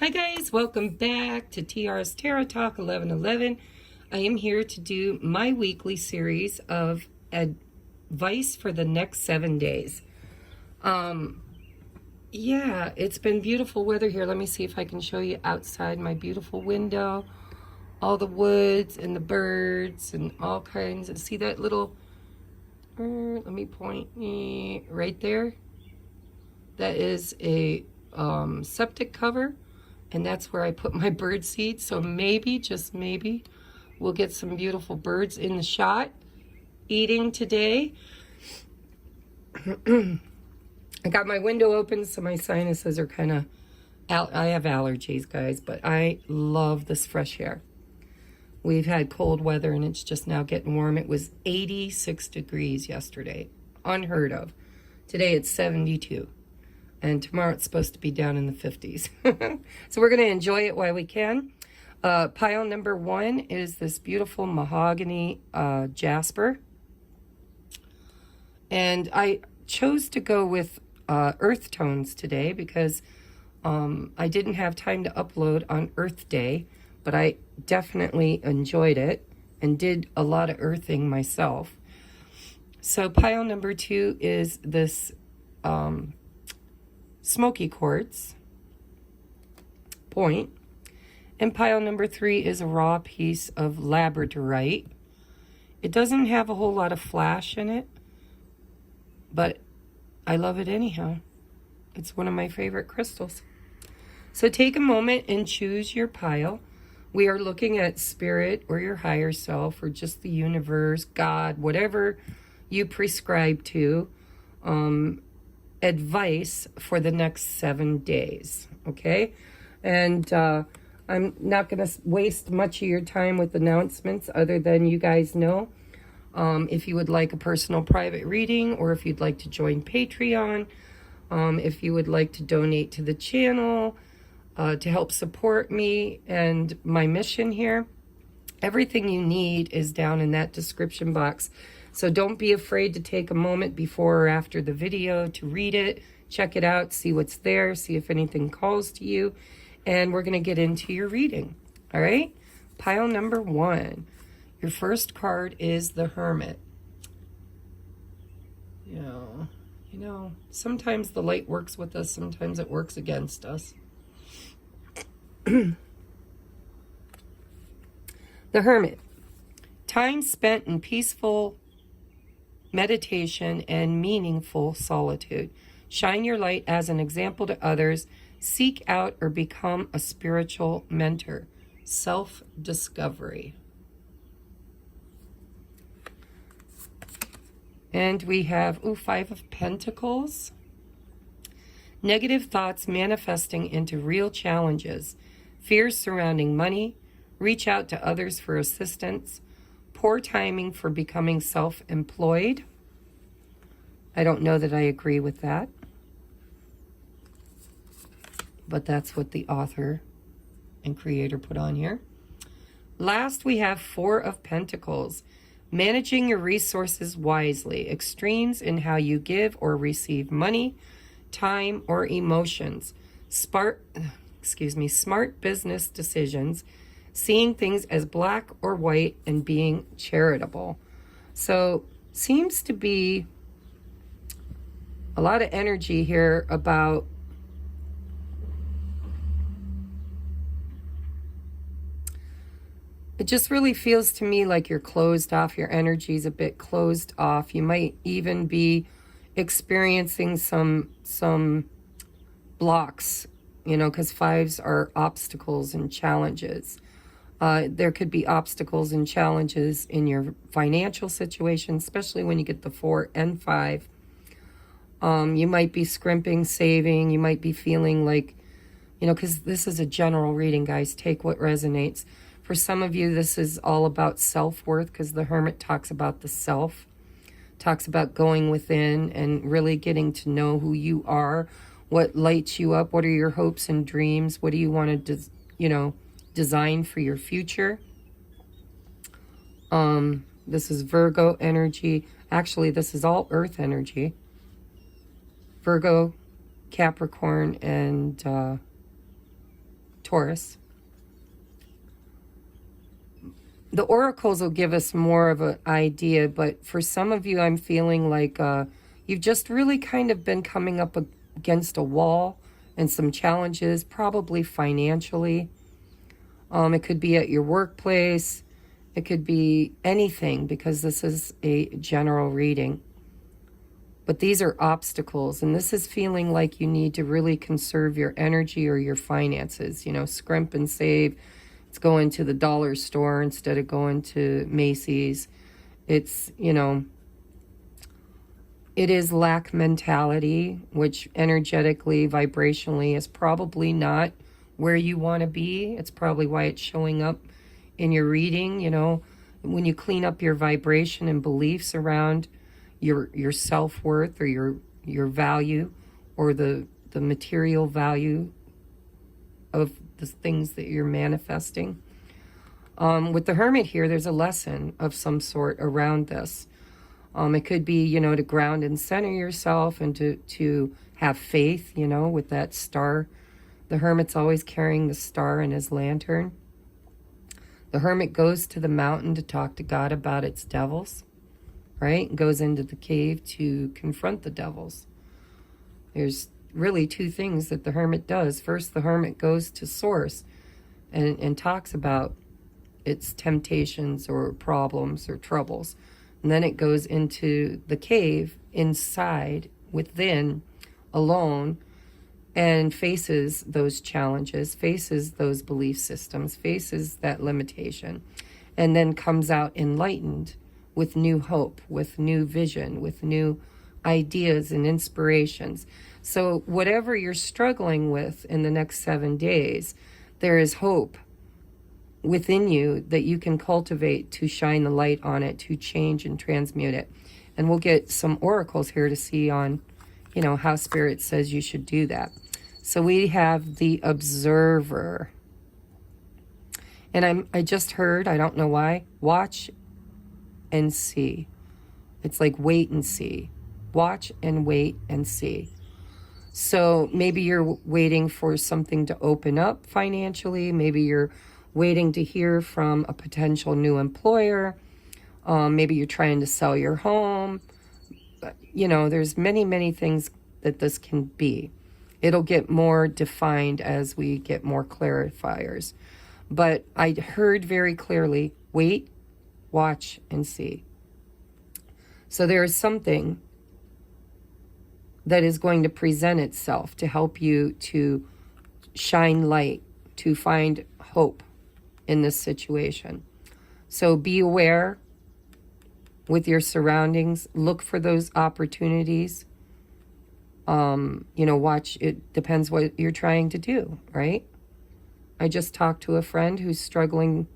Hi guys, welcome back to TR's Tarot Talk 1111. I am here to do my weekly series of advice for the next 7 days. Yeah, it's been beautiful weather here. Let me see if I can show you outside my beautiful window. All the woods and the birds and all kinds. See that little, let me point right there? That is a septic cover. And that's where I put my bird seed. So maybe, just maybe, we'll get some beautiful birds in the shot eating today. I got my window open, so my sinuses are kind of, I have allergies, guys, but I love this fresh air. We've had cold weather, and it's just now getting warm. It was 86 degrees yesterday. Unheard of. Today it's 72. And tomorrow it's supposed to be down in the 50s. So we're going to enjoy it while we can. Pile number 1 is this beautiful mahogany jasper. And I chose to go with earth tones today because I didn't have time to upload on Earth Day. But I definitely enjoyed it and did a lot of earthing myself. So pile number 2 is this smoky quartz point, and pile number 3 is a raw piece of labradorite. It doesn't have a whole lot of flash in it, but I love it anyhow. It's one of my favorite crystals. So take a moment and choose your pile. We are looking at spirit or your higher self or just the universe, God, whatever you prescribe to. Advice for the next 7 days, okay? And I'm not going to waste much of your time with announcements other than you guys know. If you would like a personal private reading, or if you'd like to join Patreon, if you would like to donate to the channel to help support me and my mission here, everything you need is down in that description box. So don't be afraid to take a moment before or after the video to read it, check it out, see what's there, see if anything calls to you, and we're going to get into your reading. All right? Pile number 1. Your first card is the Hermit. You know, sometimes the light works with us, sometimes it works against us. The Hermit. Time spent in peaceful meditation and meaningful solitude. Shine your light as an example to others. Seek out or become a spiritual mentor. Self-discovery. And we have 5 of Pentacles. Negative thoughts manifesting into real challenges. Fears surrounding money. Reach out to others for assistance. Poor timing for becoming self-employed. I don't know that I agree with that, but that's what the author and creator put on here. Last, we have 4 of Pentacles. Managing your resources wisely. Extremes in how you give or receive money, time, or emotions. Smart business decisions. Seeing things as black or white, and being charitable. So seems to be a lot of energy here about it. Just really feels to me like you're closed off. Your energy's a bit closed off. You might even be experiencing some blocks, because 5s are obstacles and challenges. There could be obstacles and challenges in your financial situation, especially when you get the 4 and 5. You might be scrimping, saving. You might be feeling like, because this is a general reading, guys. Take what resonates. For some of you, this is all about self-worth, because the Hermit talks about the self, talks about going within and really getting to know who you are, what lights you up, what are your hopes and dreams, what do you want to, design for your future. This is Virgo energy. Actually, this is all earth energy. Virgo, Capricorn, and Taurus. The oracles will give us more of an idea, but for some of you, I'm feeling like you've just really kind of been coming up against a wall and some challenges, probably financially. It could be at your workplace. It could be anything, because this is a general reading. But these are obstacles, and this is feeling like you need to really conserve your energy or your finances, you know, scrimp and save. It's going to the dollar store instead of going to Macy's. It's, you know, it is lack mentality, which energetically, vibrationally is probably not where you want to be. It's probably why it's showing up in your reading. You know, when you clean up your vibration and beliefs around your self-worth or your value, or the material value of the things that you're manifesting. With the Hermit here, there's a lesson of some sort around this. It could be, you know, to ground and center yourself, and to have faith, you know, with that star. The Hermit's always carrying the star in his lantern. The Hermit goes to the mountain to talk to God about its devils, right? Goes into the cave to confront the devils. There's really two things that the Hermit does. First, the Hermit goes to Source and talks about its temptations or problems or troubles. And then it goes into the cave, inside, within, alone, and faces those challenges, faces those belief systems, faces that limitation, and then comes out enlightened with new hope, with new vision, with new ideas and inspirations. So whatever you're struggling with in the next 7 days, there is hope within you that you can cultivate to shine the light on it, to change and transmute it. And we'll get some oracles here to see on, you know, how Spirit says you should do that. So we have the Observer. And I just heard, I don't know why, watch and see. It's like wait and see. Watch and wait and see. So maybe you're waiting for something to open up financially. Maybe you're waiting to hear from a potential new employer. Maybe you're trying to sell your home. You know, there's many, many things that this can be. It'll get more defined as we get more clarifiers. But I heard very clearly, wait, watch, and see. So there is something that is going to present itself to help you to shine light, to find hope in this situation. So be aware with your surroundings. Look for those opportunities. You know, watch. It depends what you're trying to do, right? I just talked to a friend who's struggling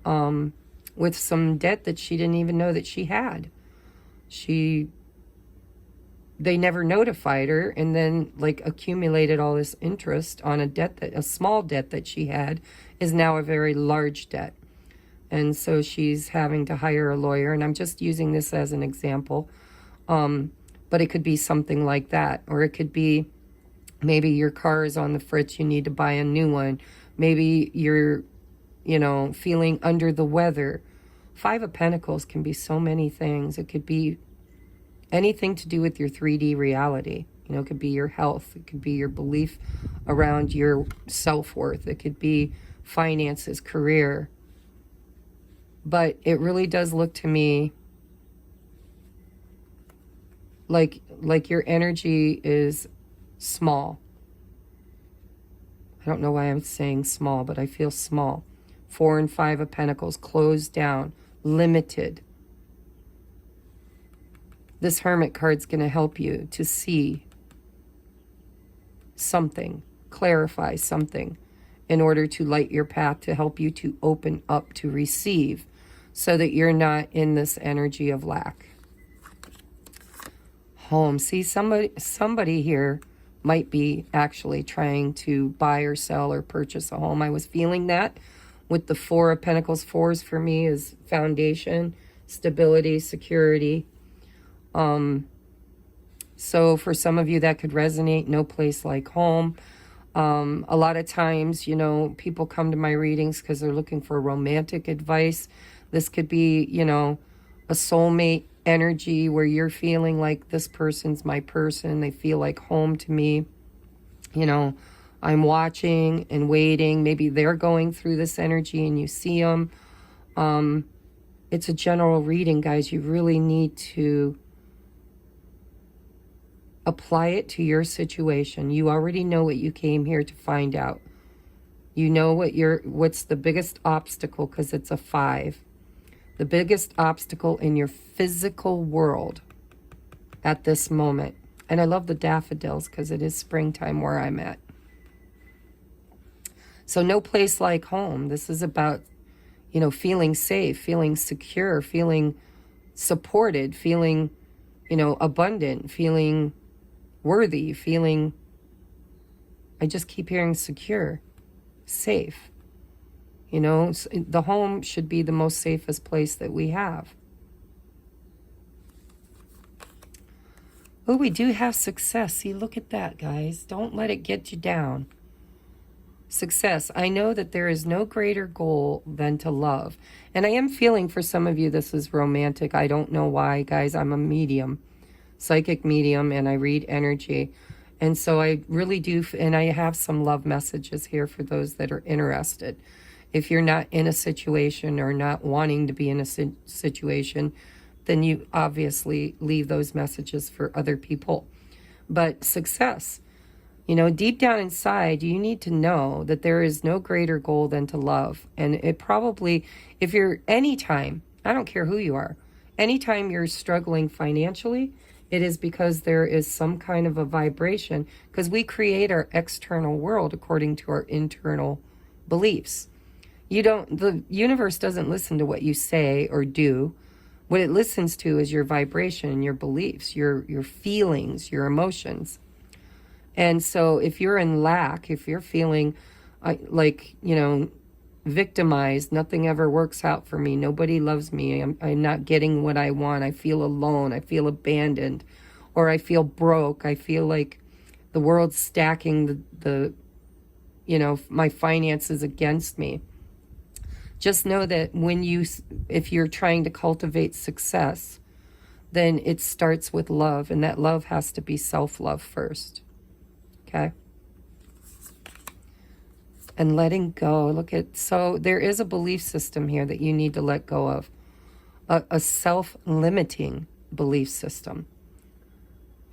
with some debt that she didn't even know that she had. They never notified her, and then like accumulated all this interest on a small debt that she had is now a very large debt. And so she's having to hire a lawyer, and I'm just using this as an example. But it could be something like that, or it could be maybe your car is on the fritz, you need to buy a new one. Maybe you're, you know, feeling under the weather. 5 of Pentacles can be so many things. It could be anything to do with your 3D reality. You know, it could be your health. It could be your belief around your self-worth. It could be finances, career. But it really does look to me like your energy is small. I don't know why I'm saying small, but I feel small. 4 and 5 of Pentacles, closed down, limited. This Hermit card's going to help you to see something, clarify something, in order to light your path, to help you to open up, to receive, so that you're not in this energy of lack. Home. See, somebody here might be actually trying to buy or sell or purchase a home. I was feeling that with the 4 of Pentacles. 4s for me is foundation, stability, security. So for some of you that could resonate, no place like home. A lot of times, you know, people come to my readings because they're looking for romantic advice. This could be, you know, a soulmate energy where you're feeling like this person's my person. They feel like home to me. You know, I'm watching and waiting. Maybe they're going through this energy and you see them. It's a general reading, guys. You really need to apply it to your situation. You already know what you came here to find out. You know what's the biggest obstacle, because it's a 5. The biggest obstacle in your physical world at this moment. And I love the daffodils because it is springtime where I'm at. So no place like home. This is about, you know, feeling safe, feeling secure, feeling supported, feeling, you know, abundant, feeling worthy, feeling, I just keep hearing secure, safe. You know, the home should be the most safest place that we have. Oh, we do have success. See, look at that, guys. Don't let it get you down. Success. I know that there is no greater goal than to love. And I am feeling for some of you this is romantic. I don't know why, guys. I'm a medium, psychic medium, and I read energy. And so I really do, and I have some love messages here for those that are interested. If you're not in a situation or not wanting to be in a situation, then you obviously leave those messages for other people. But success, you know, deep down inside, you need to know that there is no greater goal than to love. And it probably, if you're anytime, I don't care who you are, anytime you're struggling financially, it is because there is some kind of a vibration, because we create our external world according to our internal beliefs. The universe doesn't listen to what you say or do. What it listens to is your vibration, your beliefs, your feelings, your emotions. And so if you're in lack, if you're feeling like, you know, victimized, nothing ever works out for me, nobody loves me, I'm not getting what I want, I feel alone, I feel abandoned, or I feel broke, I feel like the world's stacking the you know, my finances against me. Just know that if you're trying to cultivate success, then it starts with love, and that love has to be self-love first. Okay? And letting go. So there is a belief system here that you need to let go of. A self-limiting belief system.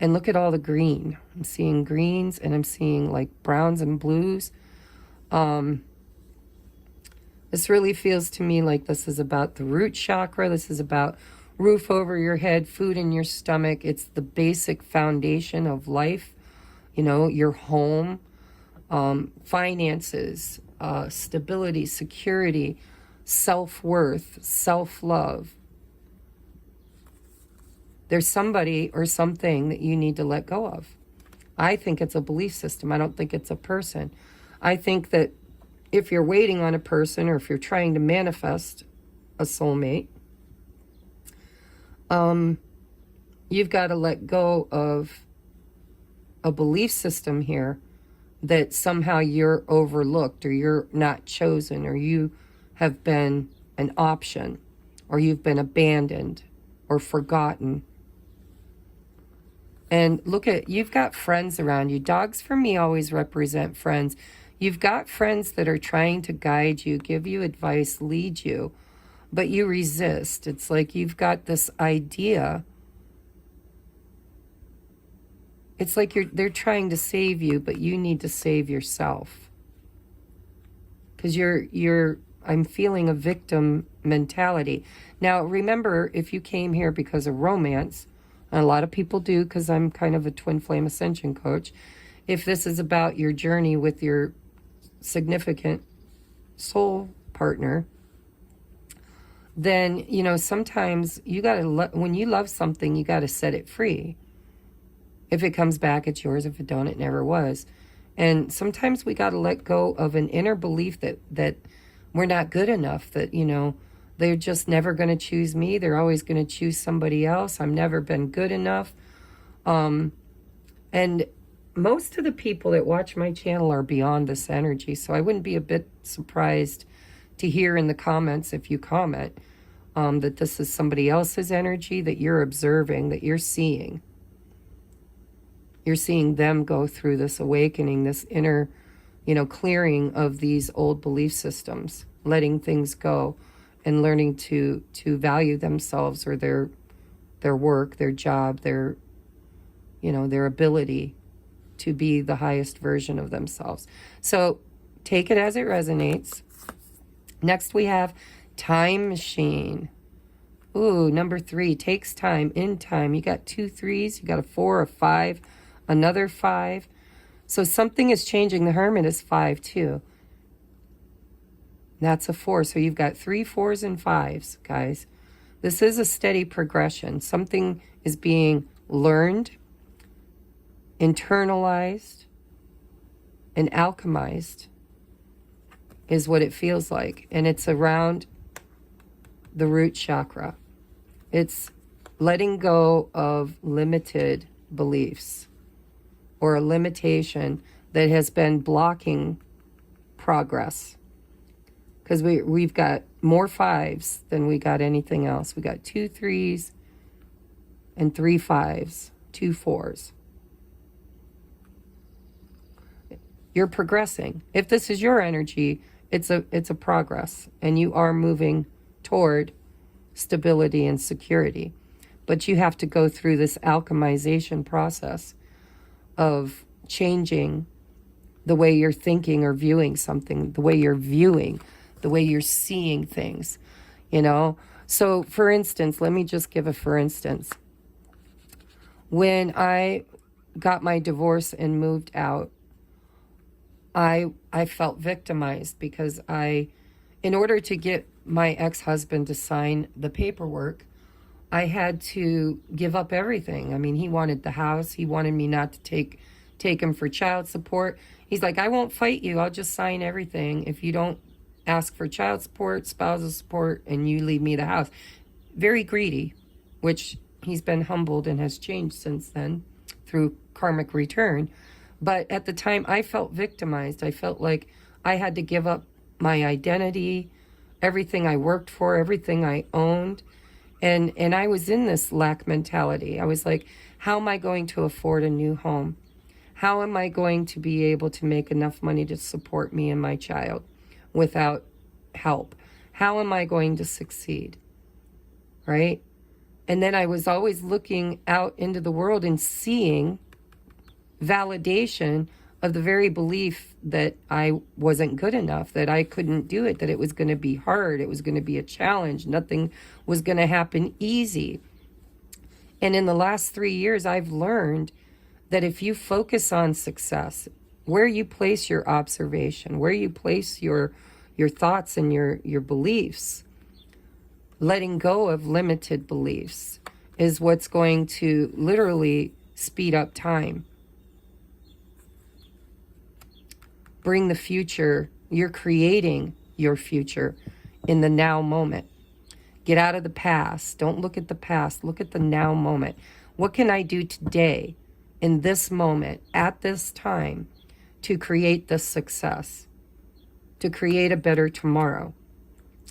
And look at all the green. I'm seeing greens, and I'm seeing like browns and blues. This really feels to me like this is about the root chakra. This is about roof over your head, food in your stomach. It's the basic foundation of life. You know, your home, finances, stability, security, self-worth, self-love. There's somebody or something that you need to let go of. I think it's a belief system. I don't think it's a person. I think that if you're waiting on a person, or if you're trying to manifest a soulmate, you've got to let go of a belief system here that somehow you're overlooked, or you're not chosen, or you have been an option, or you've been abandoned or forgotten. And you've got friends around you. Dogs for me always represent friends. You've got friends that are trying to guide you, give you advice, lead you, but you resist. It's like you've got this idea. It's like they're trying to save you, but you need to save yourself. Because I'm feeling a victim mentality. Now, remember, if you came here because of romance, and a lot of people do, because I'm kind of a twin flame ascension coach, if this is about your journey with your significant soul partner, then, you know, sometimes you got to, when you love something, you got to set it free. If it comes back, it's yours. If it don't, it never was. And sometimes we got to let go of an inner belief that we're not good enough, that, you know, they're just never going to choose me. They're always going to choose somebody else. I've never been good enough. And most of the people that watch my channel are beyond this energy, so I wouldn't be a bit surprised to hear in the comments, if you comment, that this is somebody else's energy that you're observing, that you're seeing. You're seeing them go through this awakening, this inner, clearing of these old belief systems, letting things go and learning to value themselves or their work, their job, their ability to be the highest version of themselves. So take it as it resonates. Next we have time machine. Ooh, number 3, takes time, in time. You got 2 3s, you got a 4, a 5, another 5. So something is changing. The Hermit is 5 too. That's a 4. So you've got 3 4s and 5s, guys. This is a steady progression. Something is being learned, internalized, and alchemized is what it feels like. And it's around the root chakra. It's letting go of limited beliefs or a limitation that has been blocking progress. Because we've got more 5s than we got anything else. We got 2 3s and 3 5s, 2 4s. You're progressing. If this is your energy, it's a progress, and you are moving toward stability and security. But you have to go through this alchemization process of changing the way you're thinking or viewing something, the way you're viewing, the way you're seeing things, So, for instance, let me just give a for instance. When I got my divorce and moved out, I felt victimized because in order to get my ex-husband to sign the paperwork, I had to give up everything. I mean, he wanted the house. He wanted me not to take him for child support. He's like, I won't fight you. I'll just sign everything if you don't ask for child support, spousal support, and you leave me the house. Very greedy, which he's been humbled and has changed since then through karmic return. But at the time, I felt victimized. I felt like I had to give up my identity, everything I worked for, everything I owned. And I was in this lack mentality. I was like, how am I going to afford a new home? How am I going to be able to make enough money to support me and my child without help? How am I going to succeed? Right? And then I was always looking out into the world and seeing validation of the very belief that I wasn't good enough, that I couldn't do it, that it was going to be hard, it was going to be a challenge, nothing was going to happen easy. And in the last 3 years, I've learned that if you focus on success, where you place your observation, where you place your thoughts and your beliefs, letting go of limited beliefs is what's going to literally speed up time. Bring the future. You're creating your future in the now moment. Get out of the past. Don't look at the past. Look at the now moment. What can I do today, in this moment, at this time, to create this success, to create a better tomorrow?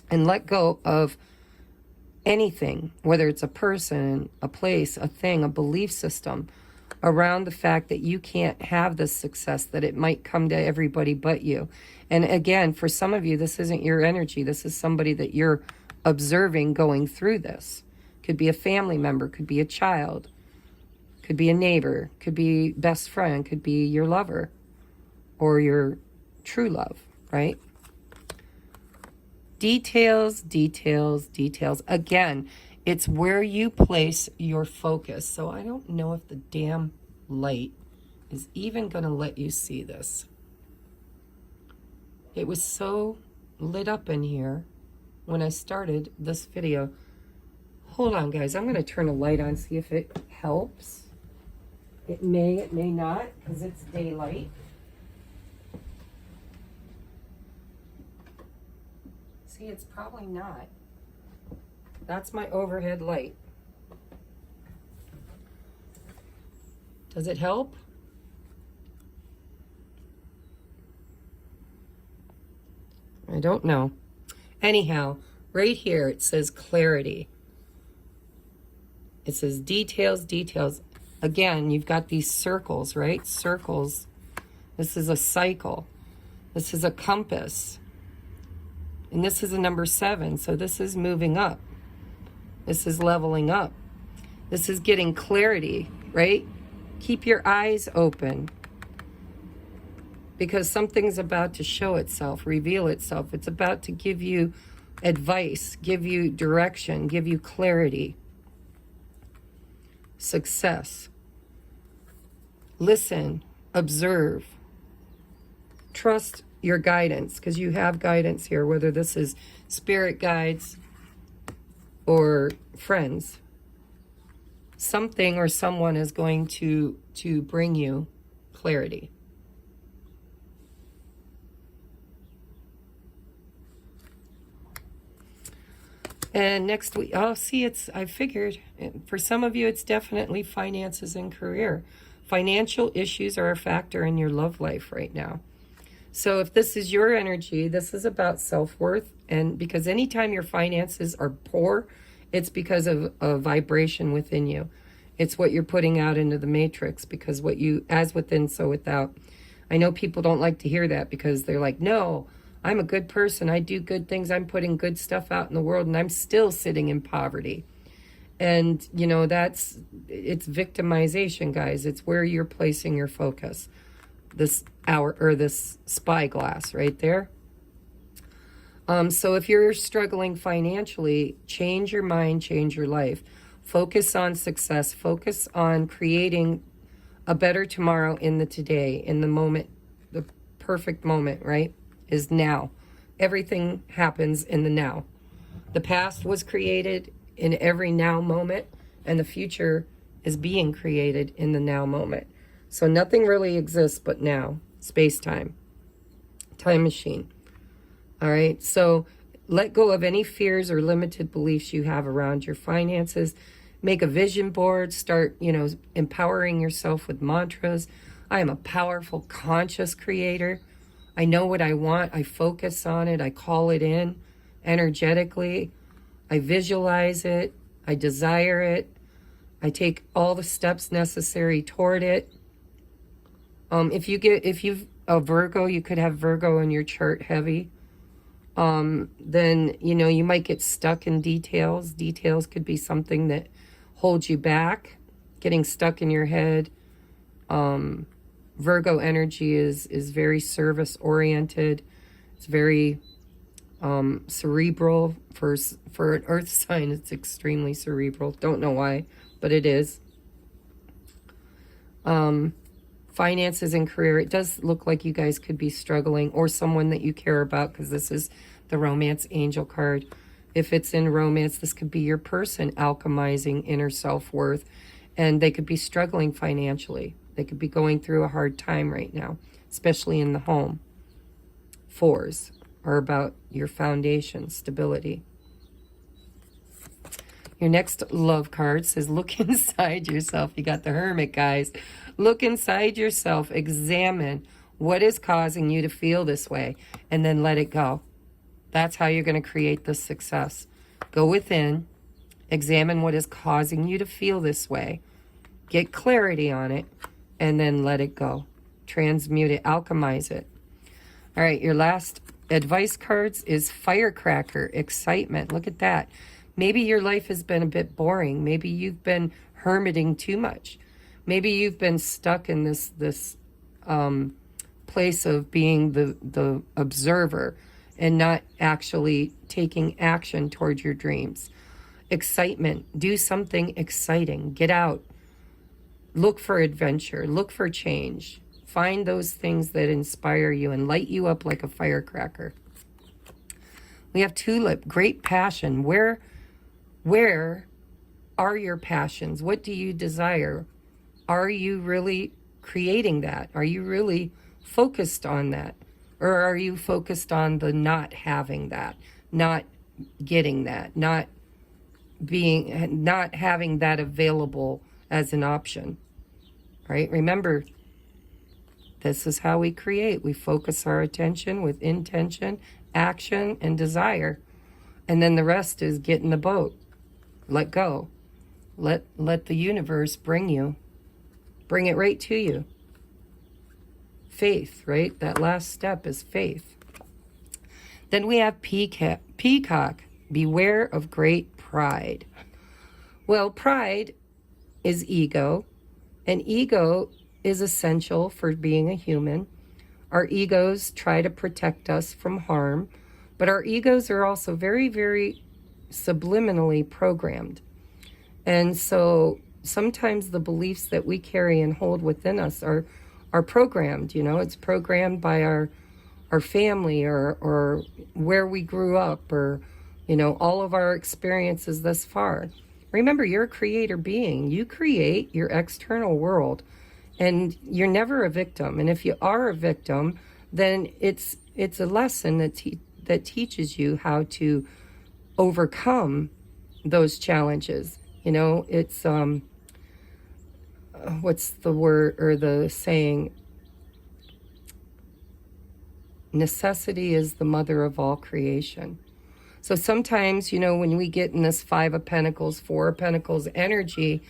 And let go of anything, whether it's a person, a place, a thing, a belief system, around the fact that you can't have this success, that it might come to everybody but you. And again, for some of you, this isn't your energy. This is somebody that you're observing going through this. Could be a family member, could be a child, could be a neighbor, could be best friend, could be your lover or your true love, right? Details, details, details. Again, it's where you place your focus. So I don't know if the damn light is even going to let you see this. It was so lit up in here when I started this video. Hold on, guys. I'm going to turn a light on, see if it helps. It may not, because it's daylight. See, it's probably not. That's my overhead light. Does it help? I don't know. Anyhow, right here it says clarity. It says details, details. Again, you've got these circles, right? Circles. This is a cycle. This is a compass. And this is a number 7. So this is moving up. This is leveling up. This is getting clarity, right? Keep your eyes open, because something's about to show itself, reveal itself. It's about to give you advice, give you direction, give you clarity. Success. Listen, observe. Trust your guidance, because you have guidance here, whether this is spirit guides or friends. Something or someone is going to bring you clarity. And next week, oh, see, I figured, for some of you, it's definitely finances and career. Financial issues are a factor in your love life right now. So if this is your energy, this is about self-worth. And because anytime your finances are poor, it's because of a vibration within you. It's what you're putting out into the matrix, because what you, as within, so without. I know people don't like to hear that, because they're like, no, I'm a good person. I do good things. I'm putting good stuff out in the world, and I'm still sitting in poverty. And, you know, it's victimization, guys. It's where you're placing your focus. This spyglass right there. So if you're struggling financially, change your mind, change your life. Focus on success. Focus on creating a better tomorrow in the today, in the moment. The perfect moment, right, is now. Everything happens in the now. The past was created in every now moment, and the future is being created in the now moment. So nothing really exists but now. Space-time. Time machine. All right, so let go of any fears or limited beliefs you have around your finances. Make a vision board. Start, empowering yourself with mantras. I am a powerful, conscious creator. I know what I want. I focus on it. I call it in energetically. I visualize it. I desire it. I take all the steps necessary toward it. If you've a Virgo, you could have Virgo in your chart heavy. Then, you might get stuck in details. Details could be something that holds you back, getting stuck in your head. Virgo energy is very service oriented. It's very cerebral. For an earth sign, it's extremely cerebral. Don't know why, but it is. Finances and career, it does look like you guys could be struggling, or someone that you care about, because this is the romance angel card. If it's in romance, this could be your person alchemizing inner self-worth, and they could be struggling financially. They could be going through a hard time right now, especially in the home. 4s are about your foundation, stability. Your next love card says, look inside yourself. You got the Hermit, guys. Look inside yourself. Examine what is causing you to feel this way, and then let it go. That's how you're going to create this success. Go within. Examine what is causing you to feel this way. Get clarity on it, and then let it go. Transmute it. Alchemize it. All right, your last advice cards is firecracker, excitement. Look at that. Maybe your life has been a bit boring. Maybe you've been hermiting too much. Maybe you've been stuck in this place of being the observer and not actually taking action towards your dreams. Excitement. Do something exciting. Get out. Look for adventure. Look for change. Find those things that inspire you and light you up like a firecracker. We have tulip. Great passion. Where are your passions? What do you desire? Are you really creating that? Are you really focused on that? Or are you focused on the not having that, not getting that, not having that available as an option, right? Remember, This is how we create. We focus our attention with intention, action, and desire. And then the rest is get in the boat. Let go. Let the universe bring you. Bring it right to you. Faith, right? That last step is faith. Then we have peacock. Beware of great pride. Well, pride is ego, and ego is essential for being a human. Our egos try to protect us from harm, but our egos are also very, very subliminally programmed. And so sometimes the beliefs that we carry and hold within us are programmed. It's programmed by our family or where we grew up, or all of our experiences thus far. Remember, you're a creator being. You create your external world, and you're never a victim. And if you are a victim, then it's a lesson that teaches you how to overcome those challenges. It's what's the word or the saying? Necessity is the mother of all creation. So sometimes, when we get in this 5 of Pentacles, 4 of Pentacles energy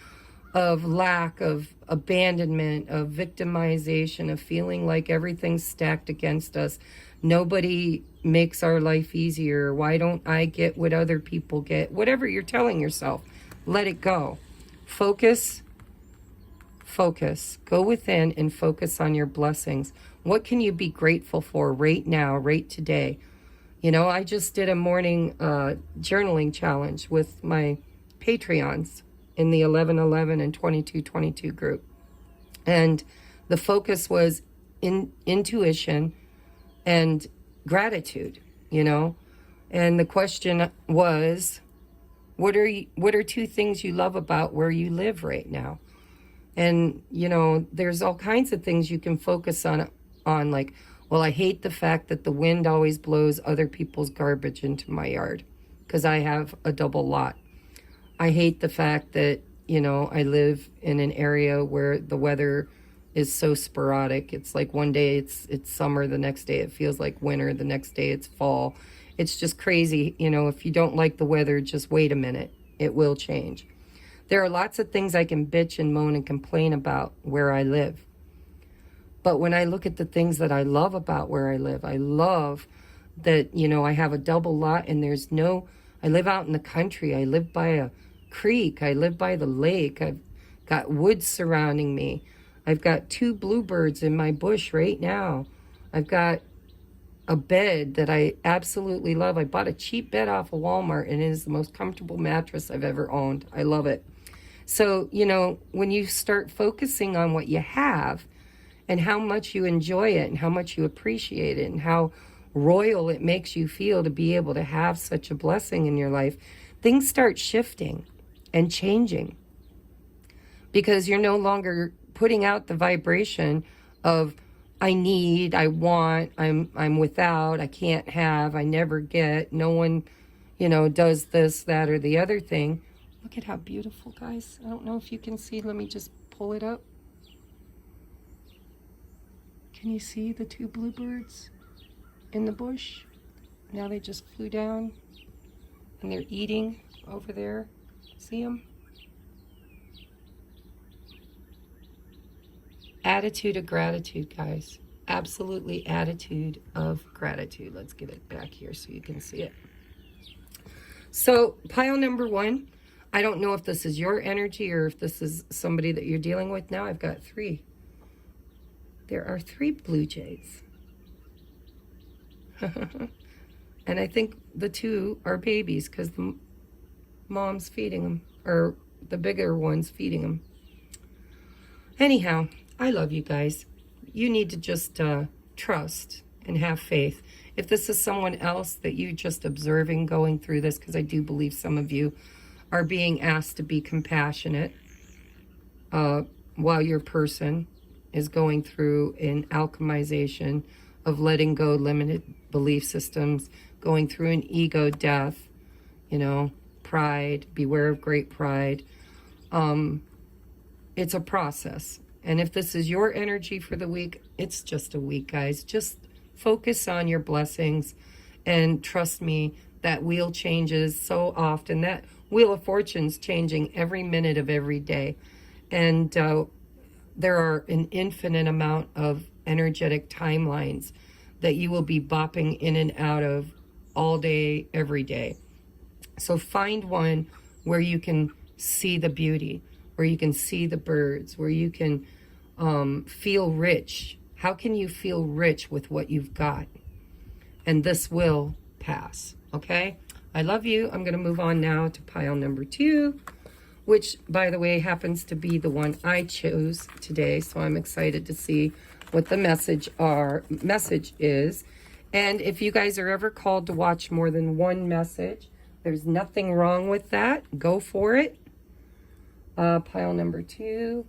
of lack, of abandonment, of victimization, of feeling like everything's stacked against us, nobody makes our life easier, why don't I get what other people get, whatever you're telling yourself, let it go. Focus. Go within and focus on your blessings. What can you be grateful for right now, right today? I just did a morning journaling challenge with my Patreons in the 1111 and 2222 group. And the focus was intuition and gratitude, And the question was, what are 2 things you love about where you live right now? And, there's all kinds of things you can focus on like, well, I hate the fact that the wind always blows other people's garbage into my yard because I have a double lot. I hate the fact that, I live in an area where the weather is so sporadic. It's like one day it's summer, the next day it feels like winter, the next day it's fall. It's just crazy. If you don't like the weather, just wait a minute. It will change. There are lots of things I can bitch and moan and complain about where I live. But when I look at the things that I love about where I live, I love that, I have a double lot and I live out in the country. I live by a creek. I live by the lake. I've got woods surrounding me. I've got 2 bluebirds in my bush right now. I've got a bed that I absolutely love. I bought a cheap bed off of Walmart, and it is the most comfortable mattress I've ever owned. I love it. So, when you start focusing on what you have and how much you enjoy it and how much you appreciate it and how royal it makes you feel to be able to have such a blessing in your life, things start shifting and changing because you're no longer putting out the vibration of I need, I want, I'm without, I can't have, I never get, no one, does this, that, or the other thing. Look at how beautiful, guys. I don't know if you can see. Let me just pull it up. Can you see the 2 bluebirds in the bush? Now they just flew down and they're eating over there. See them? Attitude of gratitude, guys. Absolutely attitude of gratitude. Let's get it back here so you can see it. So pile number 1, I don't know if this is your energy or if this is somebody that you're dealing with now. I've got 3. There are 3 blue jays. And I think the 2 are babies because the mom's feeding them, or the bigger one's feeding them. Anyhow, I love you guys. You need to just trust and have faith. If this is someone else that you're just observing going through this, because I do believe some of you are being asked to be compassionate while your person is going through an alchemization of letting go limited belief systems, going through an ego death, pride, beware of great pride. It's a process. And if this is your energy for the week, it's just a week, guys. Just focus on your blessings and trust me, that wheel changes so often. That wheel of fortune's changing every minute of every day. And there are an infinite amount of energetic timelines that you will be bopping in and out of all day, every day. So find one where you can see the beauty, where you can see the birds, where you can feel rich. How can you feel rich with what you've got? And this will pass, okay? I love you. I'm going to move on now to pile number 2, which, by the way, happens to be the one I chose today. So I'm excited to see what the message is. And if you guys are ever called to watch more than one message, there's nothing wrong with that. Go for it. Pile number 2.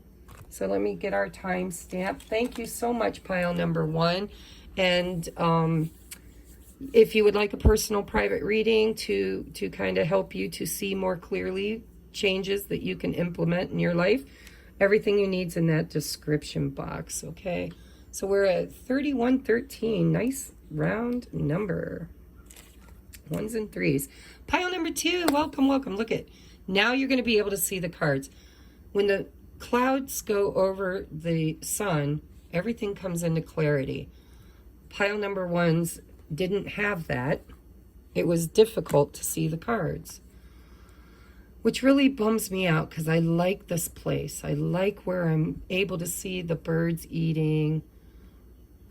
So let me get our time stamp. Thank you so much, pile number 1. And if you would like a personal private reading to kind of help you to see more clearly changes that you can implement in your life, everything you need's in that description box, okay? So we're at 3113. Nice round number. 1s and 3s. Pile number 2. Welcome, welcome. Look at, now you're going to be able to see the cards. When the clouds go over the sun, everything comes into clarity. Pile number 1's didn't have that. It was difficult to see the cards, which really bums me out because I like this place. I like where I'm able to see the birds eating.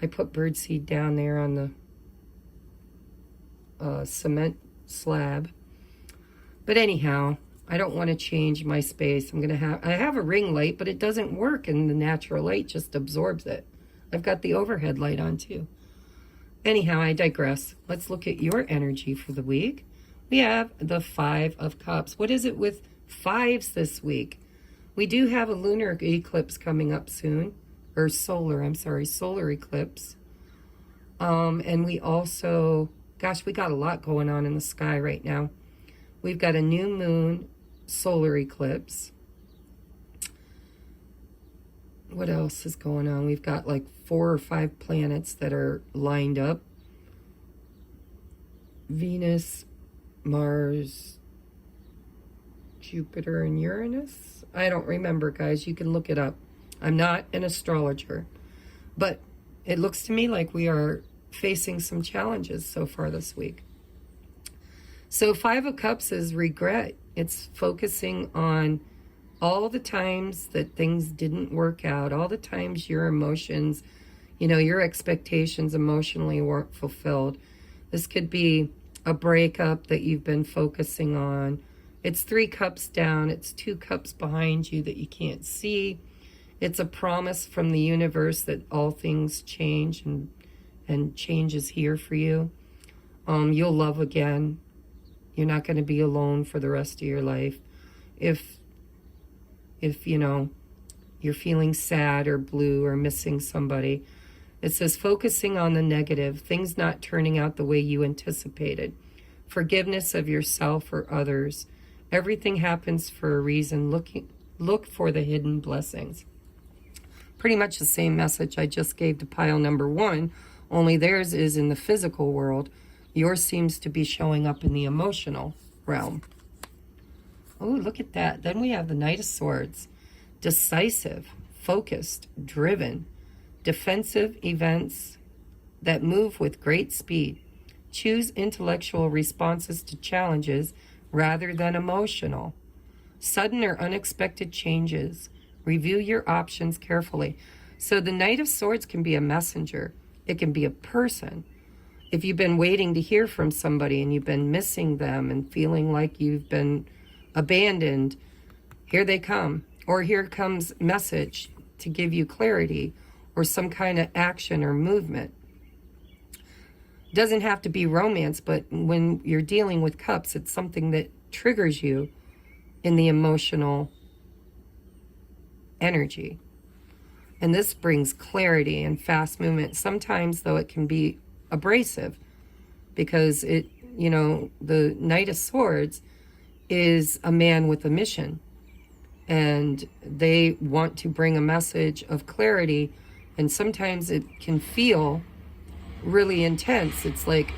I put birdseed down there on the cement slab. But anyhow, I don't want to change my space. I have a ring light, but it doesn't work, and the natural light just absorbs it. I've got the overhead light on too. Anyhow, I digress. Let's look at your energy for the week. We have the 5 of Cups. What is it with 5s this week? We do have a lunar eclipse coming up soon. Or solar eclipse. And we also, gosh, we got a lot going on in the sky right now. We've got a new moon solar eclipse. What else is going on? We've got like 4 or 5 planets that are lined up. Venus, Mars, Jupiter, and Uranus. I don't remember, guys. You can look it up. I'm not an astrologer. But it looks to me like we are facing some challenges so far this week. So 5 of Cups is regret. It's focusing on all the times that things didn't work out, all the times your emotions, your expectations emotionally weren't fulfilled. This could be a breakup that you've been focusing on. It's 3 cups down. It's 2 cups behind you that you can't see. It's a promise from the universe that all things change and change is here for you. You'll love again. You're not going to be alone for the rest of your life. If you're feeling sad or blue or missing somebody, it says focusing on the negative, things not turning out the way you anticipated, forgiveness of yourself or others. Everything happens for a reason. Look for the hidden blessings. Pretty much the same message I just gave to pile number 1, only theirs is in the physical world. Yours seems to be showing up in the emotional realm. Oh, look at that. Then we have the Knight of Swords. Decisive, focused, driven, defensive events that move with great speed. Choose intellectual responses to challenges rather than emotional. Sudden or unexpected changes. Review your options carefully. So the Knight of Swords can be a messenger. It can be a person. If you've been waiting to hear from somebody and you've been missing them and feeling like you've been abandoned, here they come. Or here comes message to give you clarity or some kind of action or movement. Doesn't have to be romance, but when you're dealing with cups, it's something that triggers you in the emotional energy. And this brings clarity and fast movement. Sometimes, though, it can be abrasive because the Knight of Swords is a man with a mission. and they want to bring a message of clarity, and sometimes it can feel really intense. It's like,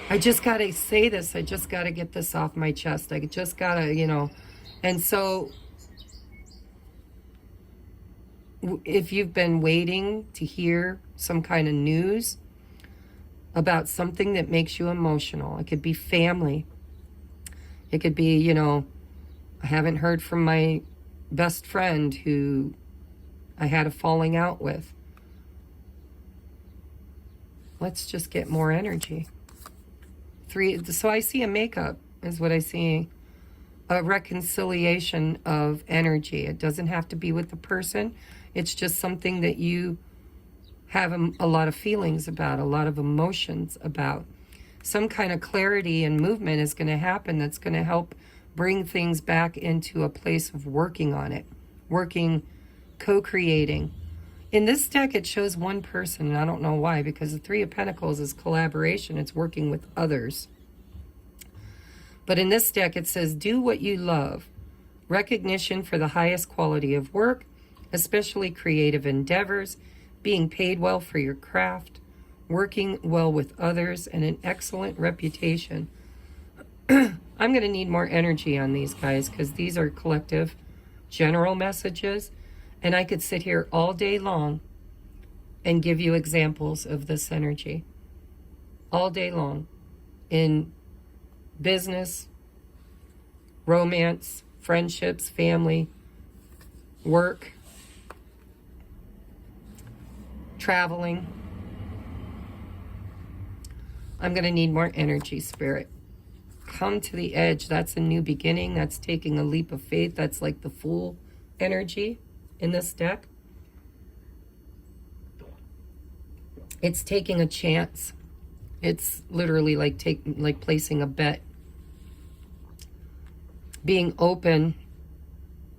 I just got to say this. I just got to get this off my chest. I just got to, And so if you've been waiting to hear some kind of news about something that makes you emotional, it could be family. It could be, I haven't heard from my best friend who I had a falling out with. Let's just get more energy. 3, so I see a makeup is what I see. A reconciliation of energy. It doesn't have to be with the person. It's just something that you have a lot of feelings about, a lot of emotions about. Some kind of clarity and movement is going to happen that's going to help bring things back into a place of working on it, working, co-creating. In this deck, it shows one person, and I don't know why, because the 3 of Pentacles is collaboration. It's working with others. But in this deck, it says, do what you love. Recognition for the highest quality of work, especially creative endeavors, being paid well for your craft, working well with others, and an excellent reputation. I'm going to need more energy on these guys because these are collective general messages. And I could sit here all day long and give you examples of this energy. All day long. In business, romance, friendships, family, work, traveling. I'm going to need more energy, Spirit. Come to the edge. That's a new beginning. That's taking a leap of faith. That's like the Fool energy in this deck. It's taking a chance. It's literally like placing a bet. Being open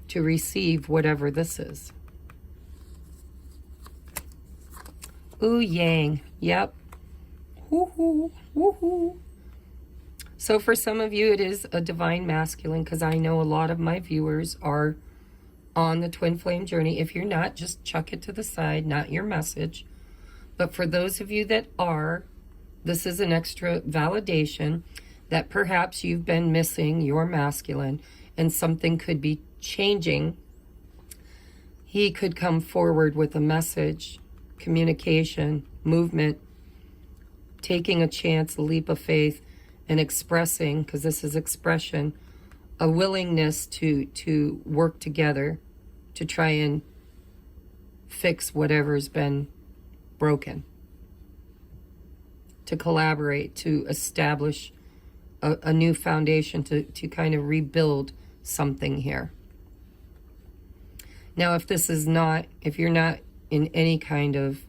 to receive whatever this is. Ooh, yang. Yep. Woohoo. Woohoo. So for some of you, it is a divine masculine, because I know a lot of my viewers are on the twin flame journey. If you're not, just chuck it to the side, not your message. But for those of you that are, this is an extra validation that perhaps you've been missing your masculine and something could be changing. He could come forward with a message, communication, movement, taking a chance, a leap of faith, and expressing, because this is expression, a willingness to work together to try and fix whatever's been broken, to collaborate, to establish a new foundation, to kind of rebuild something here. Now, if you're not in any kind of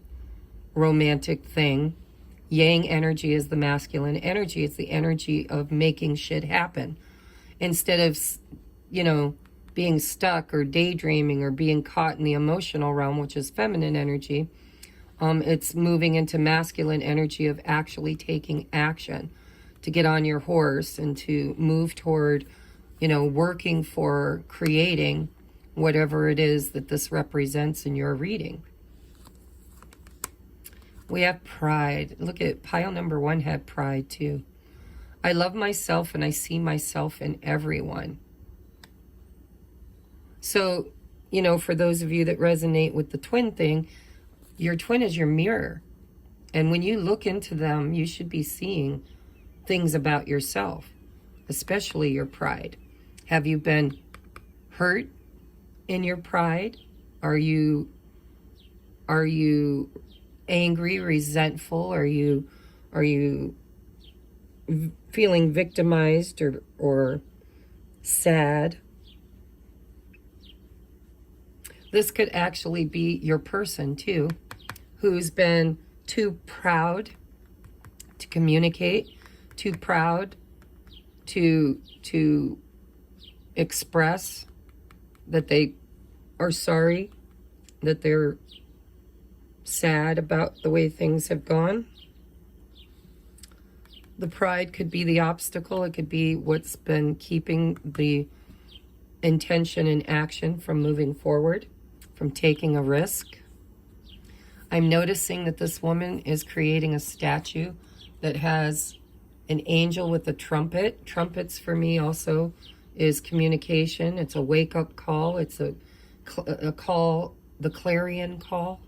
romantic thing, yang energy is the masculine energy. It's the energy of making shit happen. Instead of, being stuck or daydreaming or being caught in the emotional realm, which is feminine energy, it's moving into masculine energy of actually taking action, to get on your horse and to move toward, working for creating whatever it is that this represents in your reading. We have pride. Look at pile number 1 had pride too. I love myself and I see myself in everyone. So, for those of you that resonate with the twin thing, your twin is your mirror. And when you look into them, you should be seeing things about yourself, especially your pride. Have you been hurt in your pride? Are you angry, resentful? Are you feeling victimized or sad? This could actually be your person too, who's been too proud to communicate, too proud to express that they are sorry, that they're sad about the way things have gone. The pride could be the obstacle. It could be what's been keeping the intention and action from moving forward, from taking a risk. I'm noticing that this woman is creating a statue that has an angel with a trumpet. Trumpets for me also is communication. It's a wake-up call. It's a call, the clarion call,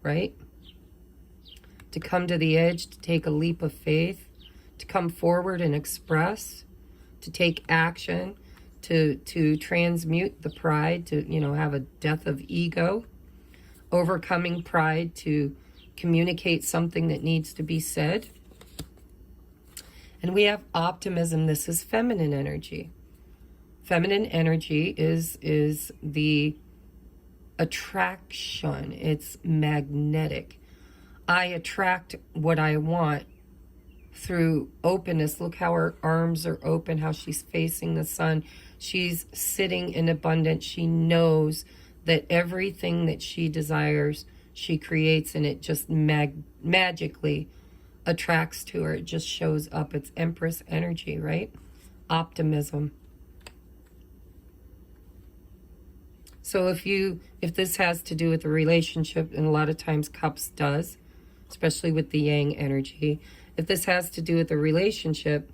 right? To come to the edge, to take a leap of faith, to come forward and express, to take action, to transmute the pride, to, you know, have a death of ego, overcoming pride to communicate something that needs to be said. And we have optimism. This is feminine energy. Feminine energy is the attraction. It's magnetic. I attract what I want through openness. Look how her arms are open, how she's facing the sun. She's sitting in abundance. She knows that everything that she desires, she creates, and it just magically attracts to her. It just shows up. It's Empress energy, right? Optimism. So if this has to do with a relationship, and a lot of times cups does, especially with the yang energy, if this has to do with a relationship,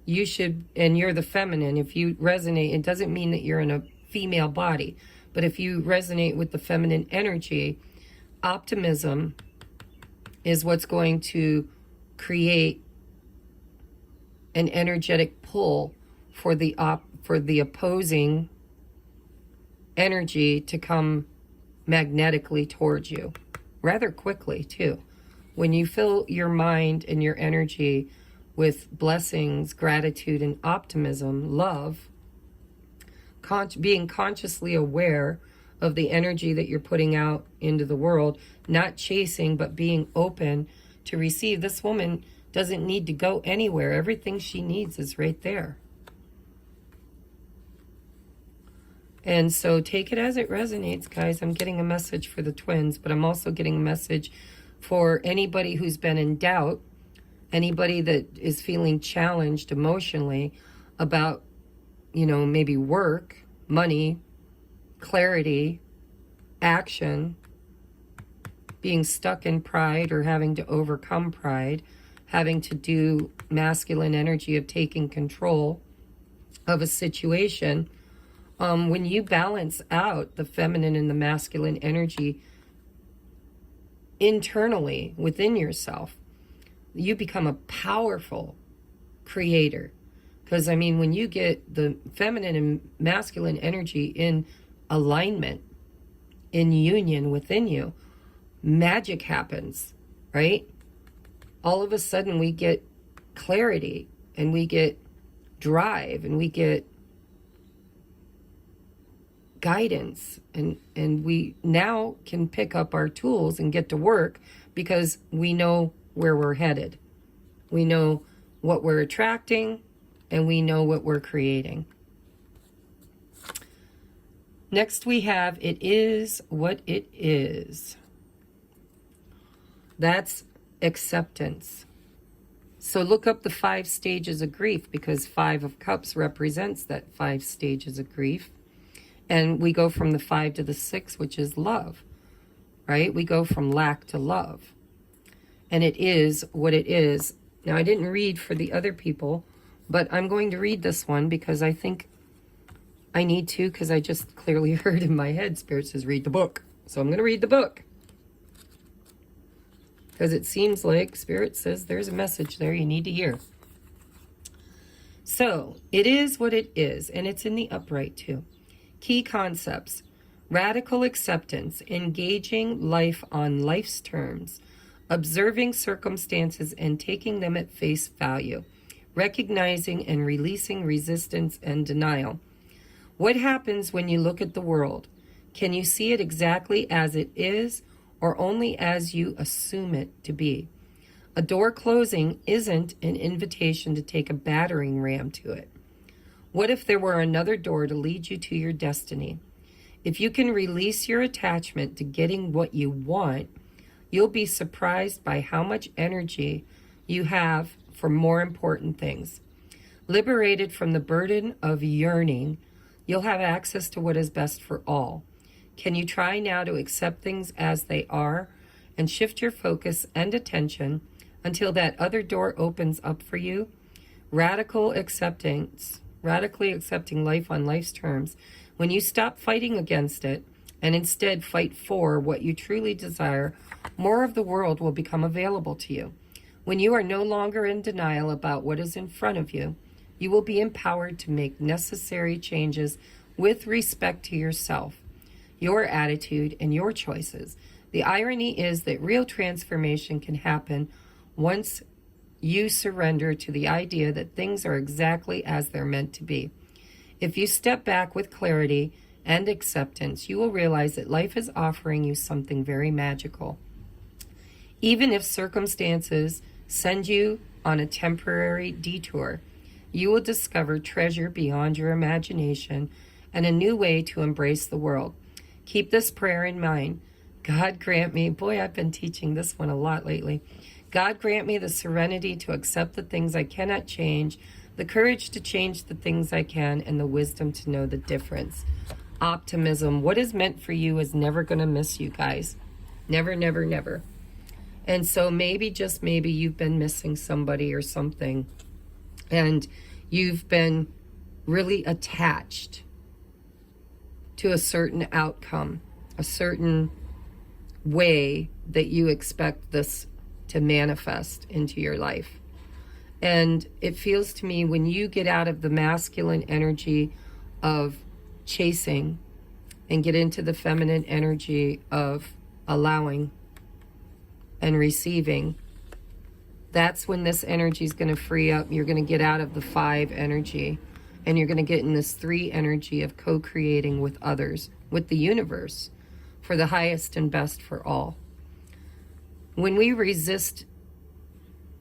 you should, and you're the feminine, if you resonate, it doesn't mean that you're in a female body, but if you resonate with the feminine energy, optimism is what's going to create an energetic pull for the opposing energy to come magnetically towards you rather quickly too. When you fill your mind and your energy with blessings, gratitude, and optimism, love, being consciously aware of the energy that you're putting out into the world, not chasing, but being open to receive. This woman doesn't need to go anywhere. Everything she needs is right there. And so take it as it resonates, guys. I'm getting a message for the twins, but I'm also getting a message for anybody who's been in doubt, anybody that is feeling challenged emotionally about, you know, maybe work, money, clarity, action, being stuck in pride or having to overcome pride, having to do masculine energy of taking control of a situation. When you balance out the feminine and the masculine energy internally within yourself, you become a powerful creator. Because, I mean, when you get the feminine and masculine energy in alignment, in union within you, magic happens, right? All of a sudden we get clarity and we get drive and we get guidance, and we now can pick up our tools and get to work because we know where we're headed. We know what we're attracting and we know what we're creating. Next we have, it is what it is. That's acceptance. So look up the 5 stages of grief, because 5 of Cups represents that 5 stages of grief. And we go from the 5 to the 6, which is love, right? We go from lack to love. And it is what it is. Now, I didn't read for the other people, but I'm going to read this one because I think I need to, because I just clearly heard in my head, Spirit says, read the book. So I'm going to read the book. Because it seems like Spirit says there's a message there you need to hear. So, it is what it is, and it's in the upright too. Key concepts: radical acceptance, engaging life on life's terms, observing circumstances and taking them at face value, recognizing and releasing resistance and denial. What happens when you look at the world? Can you see it exactly as it is, or only as you assume it to be? A door closing isn't an invitation to take a battering ram to it. What if there were another door to lead you to your destiny? If you can release your attachment to getting what you want, you'll be surprised by how much energy you have for more important things. Liberated from the burden of yearning, You'll have access to what is best for all. Can you try now to accept things as they are and shift your focus and attention until that other door opens up for you? Radically accepting life on life's terms. When you stop fighting against it and instead fight for what you truly desire, more of the world will become available to you. When you are no longer in denial about what is in front of you, you will be empowered to make necessary changes with respect to yourself, your attitude, and your choices. The irony is that real transformation can happen once you surrender to the idea that things are exactly as they're meant to be. If you step back with clarity and acceptance, you will realize that life is offering you something very magical. Even if circumstances send you on a temporary detour, you will discover treasure beyond your imagination and a new way to embrace the world. Keep this prayer in mind. God grant me, boy, I've been teaching this one a lot lately. God grant me the serenity to accept the things I cannot change, the courage to change the things I can, and the wisdom to know the difference. Optimism. What is meant for you is never going to miss you, guys. Never, never, never. And so maybe, just maybe, you've been missing somebody or something, and you've been really attached to a certain outcome, a certain way that you expect this to manifest into your life. And it feels to me, when you get out of the masculine energy of chasing and get into the feminine energy of allowing and receiving, that's when this energy is going to free up. You're going to get out of the 5 energy, and you're going to get in this 3 energy of co-creating with others, with the universe, for the highest and best for all. When we resist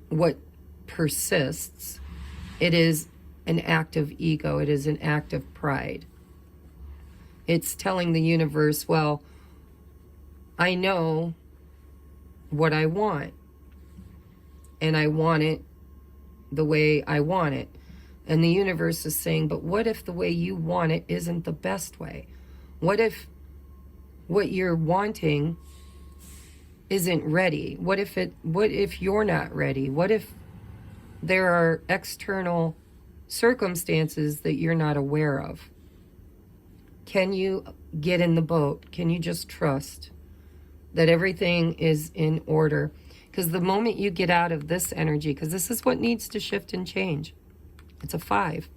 what persists, it is an act of ego. It is an act of pride. It's telling the universe, well, I know what I want, and I want it the way I want it. And the universe is saying, but what if the way you want it isn't the best way? What if what you're wanting isn't ready? What if you're not ready? What if there are external circumstances that you're not aware of? Can you get in the boat? Can you just trust that everything is in order? Because the moment you get out of this energy, because this is what needs to shift and change. It's a 5.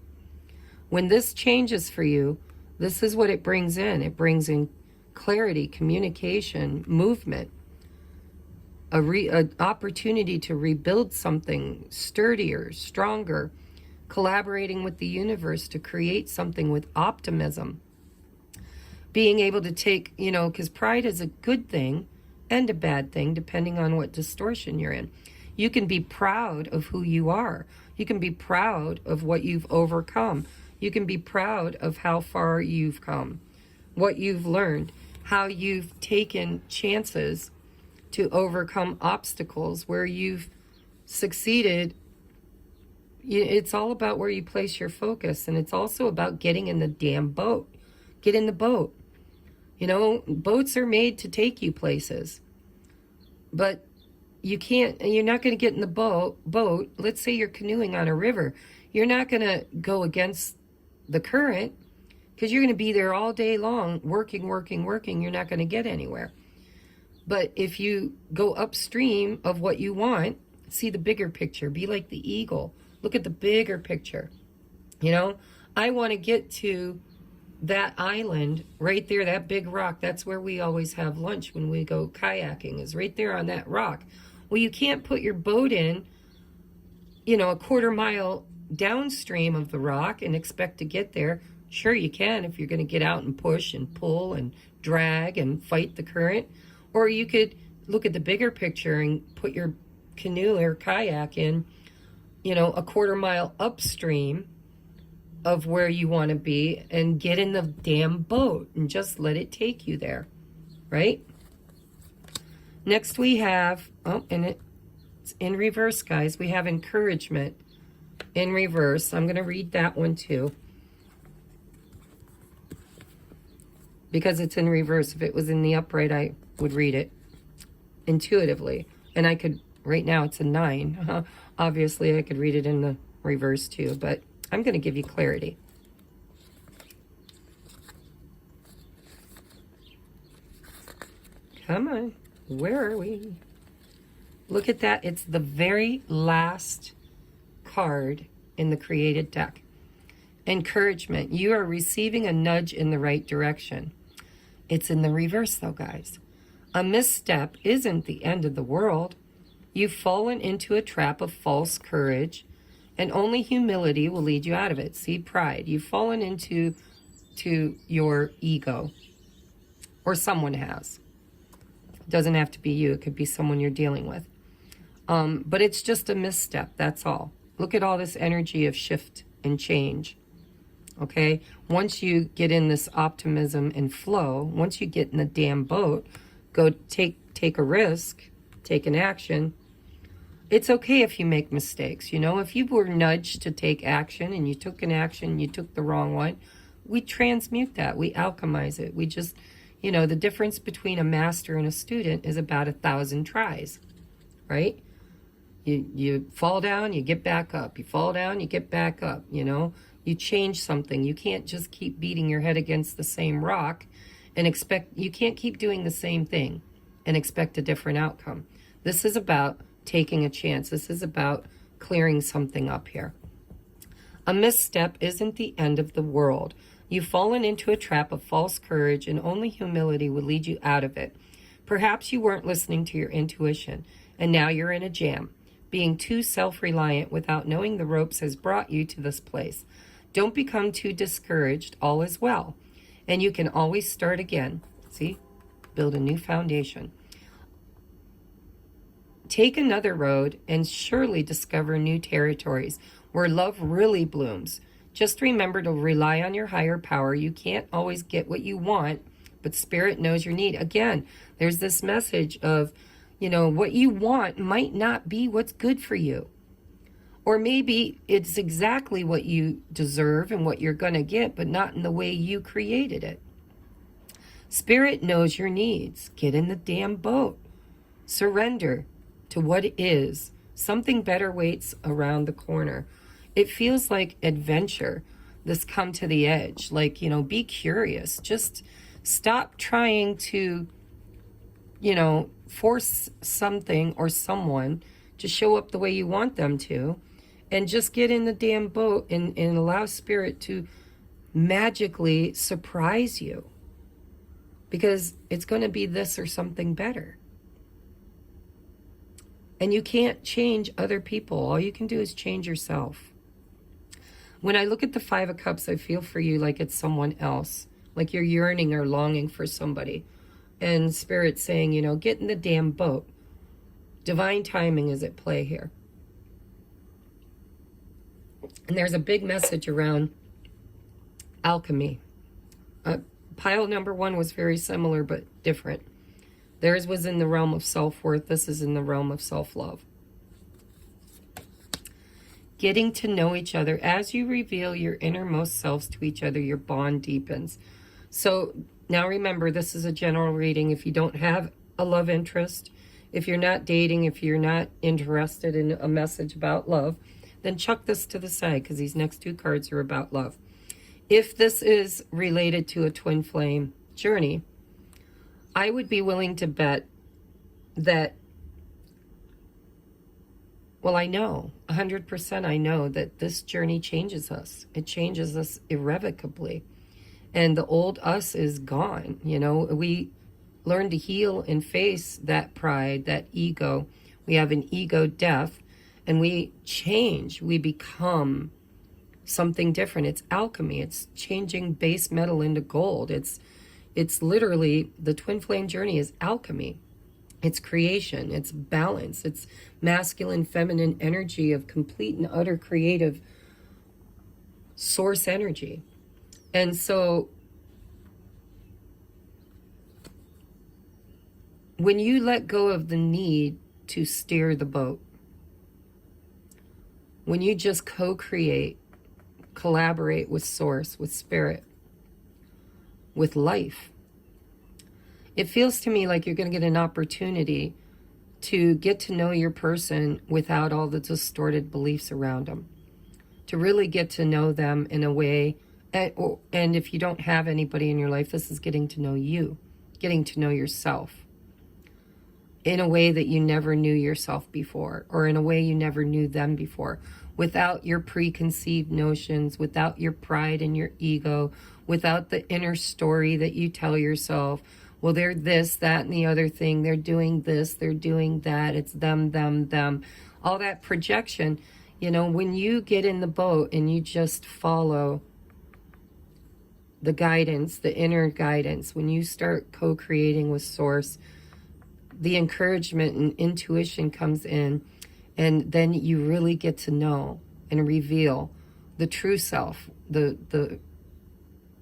When this changes for you, this is what it brings in. It brings in clarity, communication, movement, an opportunity to rebuild something sturdier, stronger, collaborating with the universe to create something with optimism. Being able to take, because pride is a good thing and a bad thing, depending on what distortion you're in. You can be proud of who you are. You can be proud of what you've overcome. You can be proud of how far you've come, what you've learned, how you've taken chances to overcome obstacles, where you've succeeded. It's all about where you place your focus, and it's also about getting in the damn boat. Get in the boat. Boats are made to take you places, but you're not going to get in the boat. Let's say you're canoeing on a river. You're not going to go against the current, because you're going to be there all day long, working. You're not going to get anywhere. But if you go upstream of what you want, see the bigger picture, be like the eagle. Look at the bigger picture. I want to get to that island right there, that big rock. That's where we always have lunch when we go kayaking, is right there on that rock. Well, you can't put your boat in, a quarter mile downstream of the rock and expect to get there. Sure, you can, if you're going to get out and push and pull and drag and fight the current. Or you could look at the bigger picture and put your canoe or kayak in, a quarter mile upstream of where you want to be, and get in the damn boat and just let it take you there, right? Next we have, and it's in reverse, guys. We have encouragement in reverse. I'm going to read that one too. because it's in reverse. If it was in the upright, I would read it intuitively. And I could, right now it's a 9. Obviously, I could read it in the reverse too, but I'm going to give you clarity. Come on. Where are we? Look at that. It's the very last card in the created deck. Encouragement. You are receiving a nudge in the right direction. It's in the reverse though, guys. A misstep isn't the end of the world. You've fallen into a trap of false courage, and only humility will lead you out of it. See, pride. You've fallen into your ego, or someone has. It doesn't have to be you. It could be someone you're dealing with. But it's just a misstep. That's all. Look at all this energy of shift and change. Okay? Once you get in this optimism and flow, once you get in the damn boat, go take a risk, take an action. It's okay if you make mistakes. You know, if you were nudged to take action and you took an action, you took the wrong one, we transmute that. We alchemize it. We just, you know, the difference between a master and a student is about 1,000 tries, right? You fall down, you get back up. You fall down, you get back up, you know. You change something. You can't just keep beating your head against the same rock and you can't keep doing the same thing and expect a different outcome. This is about taking a chance. This is about clearing something up here. A misstep isn't the end of the world. You've fallen into a trap of false courage, and only humility will lead you out of it. Perhaps you weren't listening to your intuition, and now you're in a jam. Being too self-reliant without knowing the ropes has brought you to this place. Don't become too discouraged. All is well. And you can always start again. See? Build a new foundation. Take another road and surely discover new territories where love really blooms. Just remember to rely on your higher power. You can't always get what you want, but Spirit knows your need. Again, there's this message of, you know, what you want might not be what's good for you. Or maybe it's exactly what you deserve and what you're going to get, but not in the way you created it. Spirit knows your needs. Get in the damn boat. Surrender to what is. Something better waits around the corner. It feels like adventure, this come to the edge. Like, you know, be curious. Just stop trying to, you know, force something or someone to show up the way you want them to. And just get in the damn boat and allow Spirit to magically surprise you. Because it's going to be this or something better. And you can't change other people. All you can do is change yourself. When I look at the 5 of Cups, I feel for you like it's someone else. Like you're yearning or longing for somebody. And Spirit's saying, you know, get in the damn boat. Divine timing is at play here. And there's a big message around alchemy. Pile number 1 was very similar but different. Theirs was in the realm of self-worth. This is in the realm of self-love. Getting to know each other. As you reveal your innermost selves to each other, your bond deepens. So now remember, this is a general reading. If you don't have a love interest, if you're not dating, if you're not interested in a message about love, then chuck this to the side because these next 2 cards are about love. If this is related to a twin flame journey, I would be willing to bet that, well, I know, 100% I know that this journey changes us. It changes us irrevocably. And the old us is gone. You know, we learn to heal and face that pride, that ego. We have an ego death, and we change. We become something different. It's alchemy. It's changing base metal into gold. It's literally, the twin flame journey is alchemy. It's creation. It's balance. It's masculine, feminine energy of complete and utter creative source energy. And so when you let go of the need to steer the boat, when you just co-create, collaborate with source, with spirit, with life, It feels to me like you're going to get an opportunity to get to know your person without all the distorted beliefs around them, to really get to know them in a way. And if you don't have anybody in your life, this is getting to know you, getting to know yourself in a way that you never knew yourself before, or in a way you never knew them before, without your preconceived notions, without your pride and your ego, without the inner story that you tell yourself. Well, they're this, that, and the other thing. They're doing this, they're doing that. It's them, them, them. All that projection. You know, when you get in the boat and you just follow the guidance, the inner guidance, when you start co-creating with Source, the encouragement and intuition comes in, and then you really get to know and reveal the true self.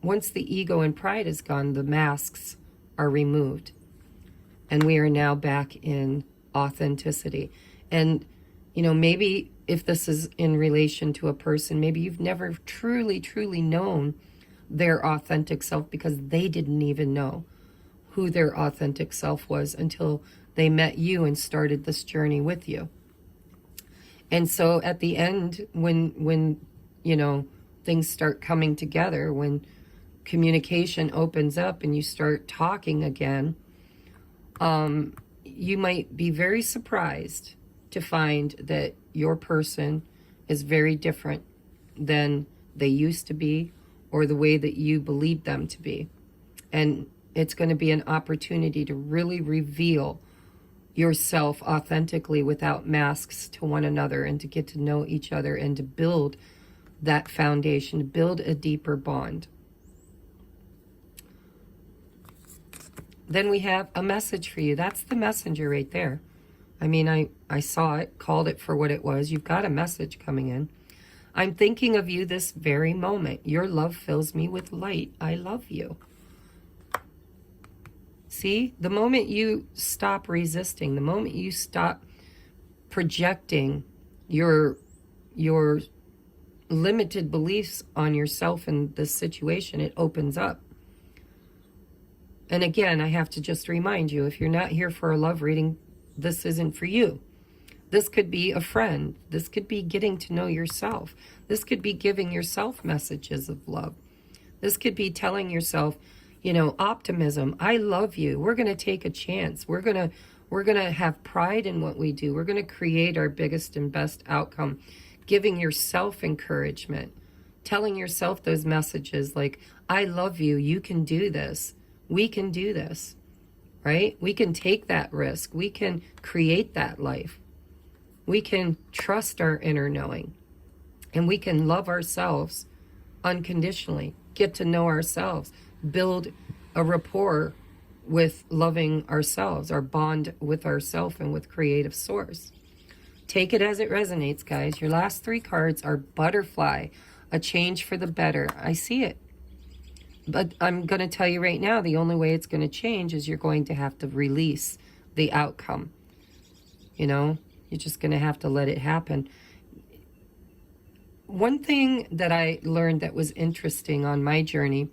Once the ego and pride is gone, the masks are removed, and we are now back in authenticity. And you know, maybe if this is in relation to a person, maybe you've never truly known their authentic self, because they didn't even know who their authentic self was until they met you and started this journey with you. And so at the end, when you know, things start coming together, when communication opens up and you start talking again, you might be very surprised to find that your person is very different than they used to be, or the way that you believed them to be. And it's going to be an opportunity to really reveal yourself authentically without masks to one another, and to get to know each other, and to build that foundation, to build a deeper bond. Then we have a message for you. That's the messenger right there. I mean, I saw it, called it for what it was. You've got a message coming in. I'm thinking of you this very moment. Your love fills me with light. I love you. See, the moment you stop resisting, the moment you stop projecting your limited beliefs on yourself in this situation, it opens up. And again, I have to just remind you, if you're not here for a love reading, this isn't for you. This could be a friend. This could be getting to know yourself. This could be giving yourself messages of love. This could be telling yourself, you know, optimism. I love you. We're going to take a chance. We're going to have pride in what we do. We're going to create our biggest and best outcome. Giving yourself encouragement. Telling yourself those messages like, I love you. You can do this. We can do this. Right? We can take that risk. We can create that life. We can trust our inner knowing, and we can love ourselves unconditionally, get to know ourselves, build a rapport with loving ourselves, our bond with ourself and with creative Source. Take it as it resonates, guys. Your last three cards are butterfly, a change for the better. I see it. But I'm going to tell you right now, the only way it's going to change is you're going to have to release the outcome. You know? You're just going to have to let it happen. One thing that I learned that was interesting on my journey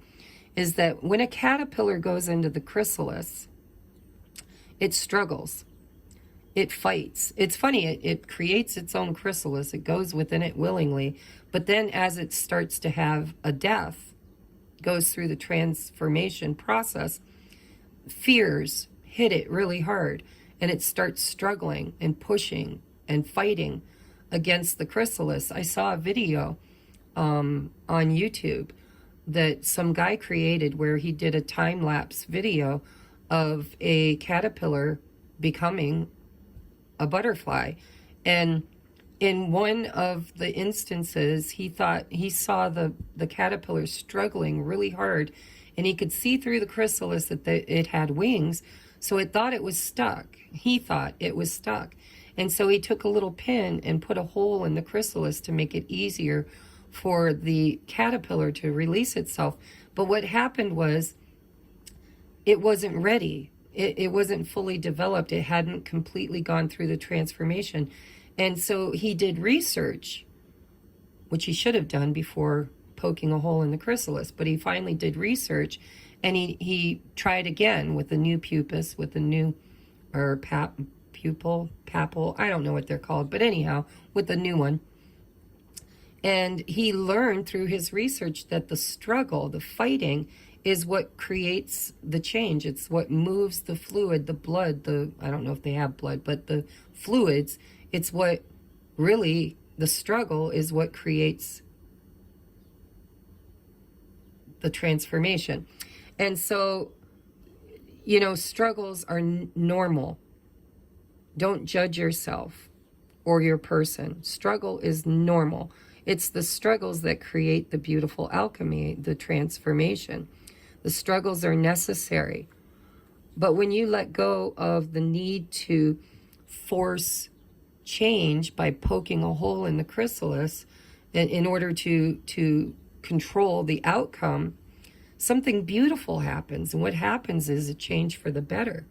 is that when a caterpillar goes into the chrysalis, it struggles. It fights. It's funny, it creates its own chrysalis. It goes within it willingly. But then as it starts to have a death, goes through the transformation process, fears hit it really hard. And it starts struggling and pushing and fighting against the chrysalis. I saw a video on YouTube that some guy created where he did a time-lapse video of a caterpillar becoming a butterfly. And in one of the instances, he saw the caterpillar struggling really hard, and he could see through the chrysalis that it had wings. So it thought it was stuck. He thought it was stuck. And so he took a little pin and put a hole in the chrysalis to make it easier for the caterpillar to release itself. But what happened was it wasn't ready. It wasn't fully developed. It hadn't completely gone through the transformation. And so he did research, which he should have done before poking a hole in the chrysalis. But he finally did research And he tried again with a new pupus, with a new, or papal, I don't know what they're called, but anyhow, with a new one. And he learned through his research that the struggle, the fighting, is what creates the change. It's what moves the fluid, the blood, I don't know if they have blood, but the fluids, it's what really, the struggle is what creates the transformation. And so, you know, struggles are normal. Don't judge yourself or your person. Struggle is normal. It's the struggles that create the beautiful alchemy, the transformation. The struggles are necessary. But when you let go of the need to force change by poking a hole in the chrysalis in order to control the outcome, something beautiful happens. And what happens is a change for the better.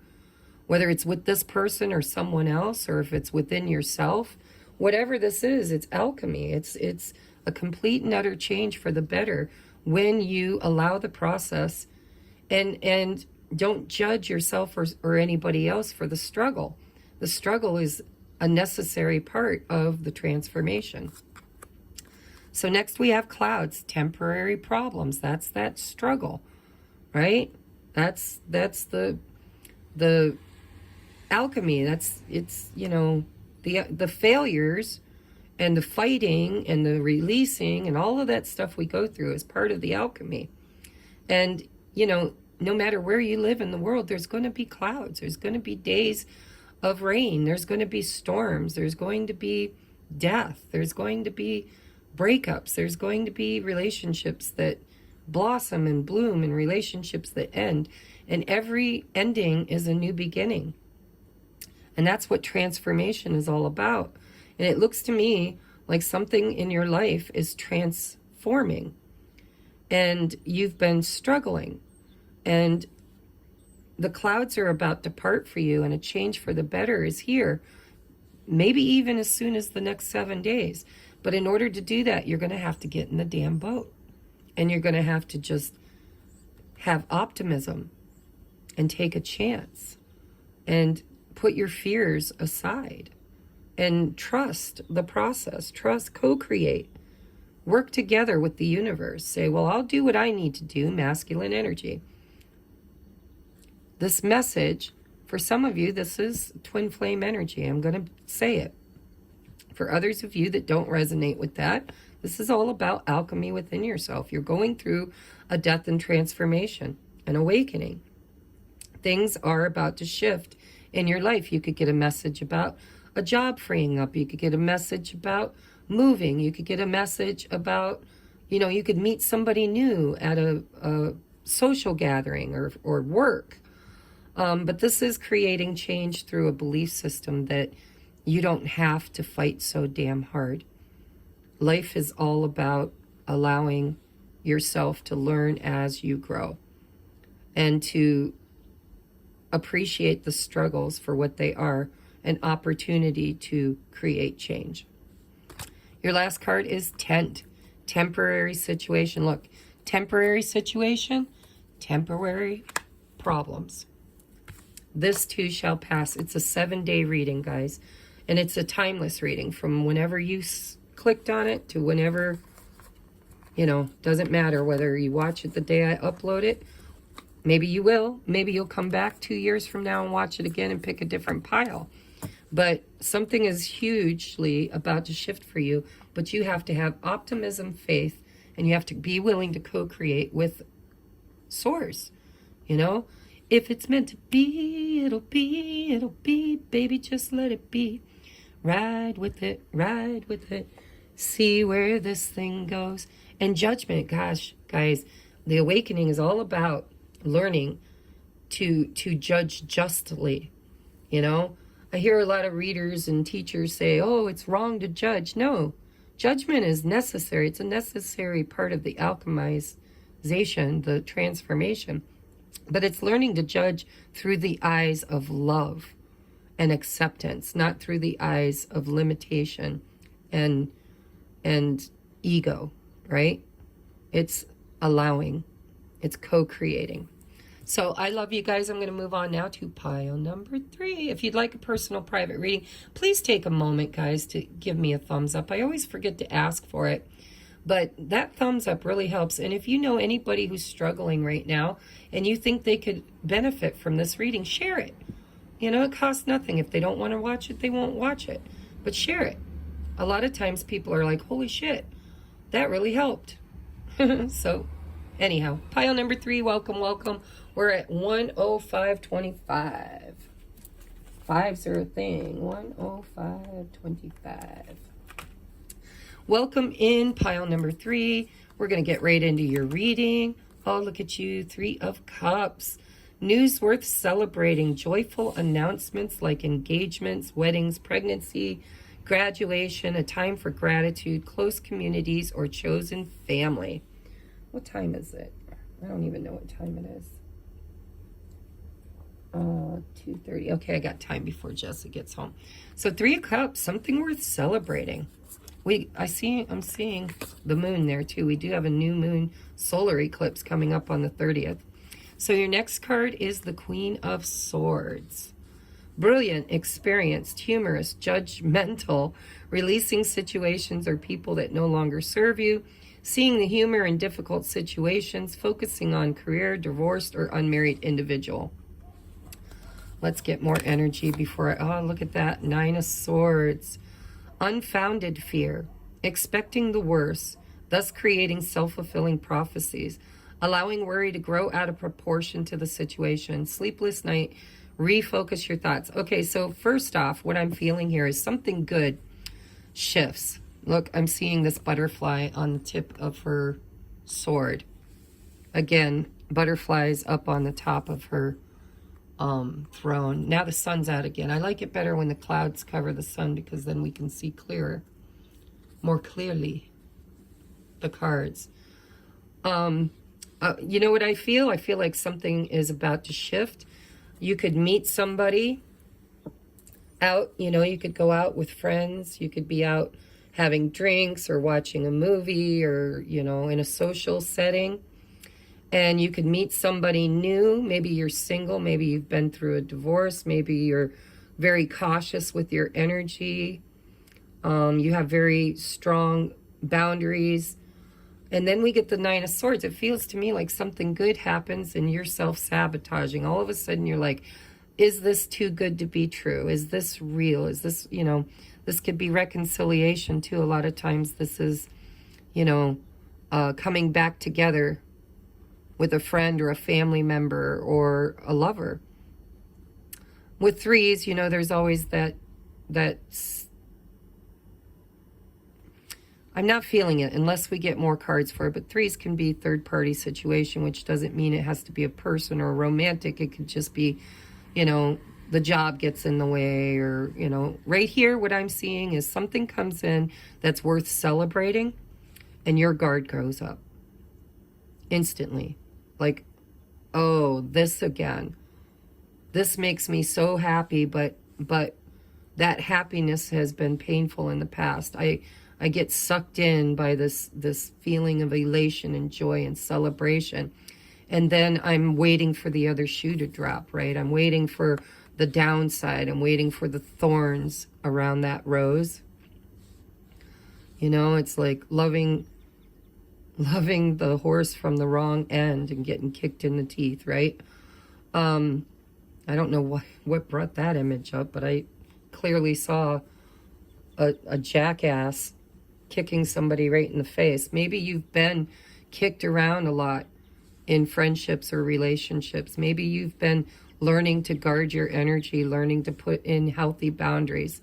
Whether it's with this person or someone else, or if it's within yourself, whatever this is, it's alchemy. It's a complete and utter change for the better when you allow the process and don't judge yourself or anybody else for the struggle. The struggle is a necessary part of the transformation. So next we have clouds, temporary problems. That's that struggle, right? That's the alchemy. It's you know, the failures and the fighting and the releasing and all of that stuff we go through is part of the alchemy. And you know, no matter where you live in the world, there's going to be clouds. There's going to be days of rain. There's going to be storms. There's going to be death. There's going to be breakups. There's going to be relationships that blossom and bloom and relationships that end. And every ending is a new beginning. And that's what transformation is all about. And it looks to me like something in your life is transforming. And you've been struggling. And the clouds are about to part for you, and a change for the better is here. Maybe even as soon as the next 7 days. But in order to do that, you're going to have to get in the damn boat. And you're going to have to just have optimism and take a chance and put your fears aside and trust the process. Trust, co-create. Work together with the universe. Say, well, I'll do what I need to do, masculine energy. This message, for some of you, this is twin flame energy. I'm going to say it. For others of you that don't resonate with that, this is all about alchemy within yourself. You're going through a death and transformation, an awakening. Things are about to shift in your life. You could get a message about a job freeing up. You could get a message about moving. You could get a message about, you know, you could meet somebody new at a social gathering or work. But this is creating change through a belief system that you don't have to fight so damn hard. Life is all about allowing yourself to learn as you grow and to appreciate the struggles for what they are, an opportunity to create change. Your last card is Tent, temporary situation. Look, temporary situation, temporary problems. This too shall pass. It's a 7-day reading, guys. And it's a timeless reading from whenever you clicked on it to whenever, you know, doesn't matter whether you watch it the day I upload it. Maybe you will. Maybe you'll come back 2 years from now and watch it again and pick a different pile. But something is hugely about to shift for you. But you have to have optimism, faith, and you have to be willing to co-create with Source, you know? If it's meant to be, it'll be, it'll be. Baby, just let it be. Ride with it, ride with it. See where this thing goes. And judgment, gosh, guys, the awakening is all about learning to judge justly, you know? I hear a lot of readers and teachers say, oh, it's wrong to judge. No, judgment is necessary. It's a necessary part of the alchemization, the transformation. But it's learning to judge through the eyes of love and acceptance, not through the eyes of limitation and ego, right? It's allowing. It's co-creating. So I love you guys. I'm going to move on now to pile number 3. If you'd like a personal private reading, please take a moment, guys, to give me a thumbs up. I always forget to ask for it, but that thumbs up really helps. And if you know anybody who's struggling right now and you think they could benefit from this reading, share it. You know, it costs nothing. If they don't want to watch it, they won't watch it. But share it. A lot of times people are like, holy shit, that really helped. So anyhow, pile number 3, welcome, welcome. We're at 105.25. Fives are a thing. 105.25. Welcome in pile number 3. We're going to get right into your reading. Oh, look at you. 3 of Cups. News worth celebrating. Joyful announcements like engagements, weddings, pregnancy, graduation, a time for gratitude, close communities, or chosen family. What time is it? I don't even know what time it is. 2:30. Okay, I got time before Jessica gets home. So 3 of Cups, something worth celebrating. I'm seeing the moon there too. We do have a new moon solar eclipse coming up on the 30th. So your next card is the Queen of Swords. Brilliant, experienced, humorous, judgmental, releasing situations or people that no longer serve you, seeing the humor in difficult situations, focusing on career, divorced, or unmarried individual. Let's get more energy before oh, look at that. 9 of Swords. Unfounded fear, expecting the worst, thus creating self-fulfilling prophecies, allowing worry to grow out of proportion to the situation. Sleepless night, refocus your thoughts. Okay, so first off, what I'm feeling here is something good shifts. Look, I'm seeing this butterfly on the tip of her sword. Again, butterflies up on the top of her throne. Now the sun's out again. I like it better when the clouds cover the sun because then we can see more clearly, the cards. You know what I feel? I feel like something is about to shift. You could meet somebody out, you know, you could go out with friends. You could be out having drinks or watching a movie or, you know, in a social setting. And you could meet somebody new. Maybe you're single. Maybe you've been through a divorce. Maybe you're very cautious with your energy. You have very strong boundaries. And then we get the 9 of Swords. It feels to me like something good happens and you're self-sabotaging. All of a sudden you're like, is this too good to be true? Is this real? Is this, you know, this could be reconciliation too. A lot of times this is, you know, coming back together with a friend or a family member or a lover. With 3s, you know, there's always that I'm not feeling it unless we get more cards for it, but 3s can be third-party situation, which doesn't mean it has to be a person or romantic. It could just be, you know, the job gets in the way or, you know, right here what I'm seeing is something comes in that's worth celebrating and your guard goes up instantly. Like, oh, this again. This makes me so happy, but that happiness has been painful in the past. I get sucked in by this feeling of elation and joy and celebration. And then I'm waiting for the other shoe to drop, right? I'm waiting for the downside. I'm waiting for the thorns around that rose. You know, it's like loving the horse from the wrong end and getting kicked in the teeth, right? I don't know what brought that image up, but I clearly saw a jackass kicking somebody right in the face. Maybe you've been kicked around a lot in friendships or relationships. Maybe you've been learning to guard your energy, learning to put in healthy boundaries,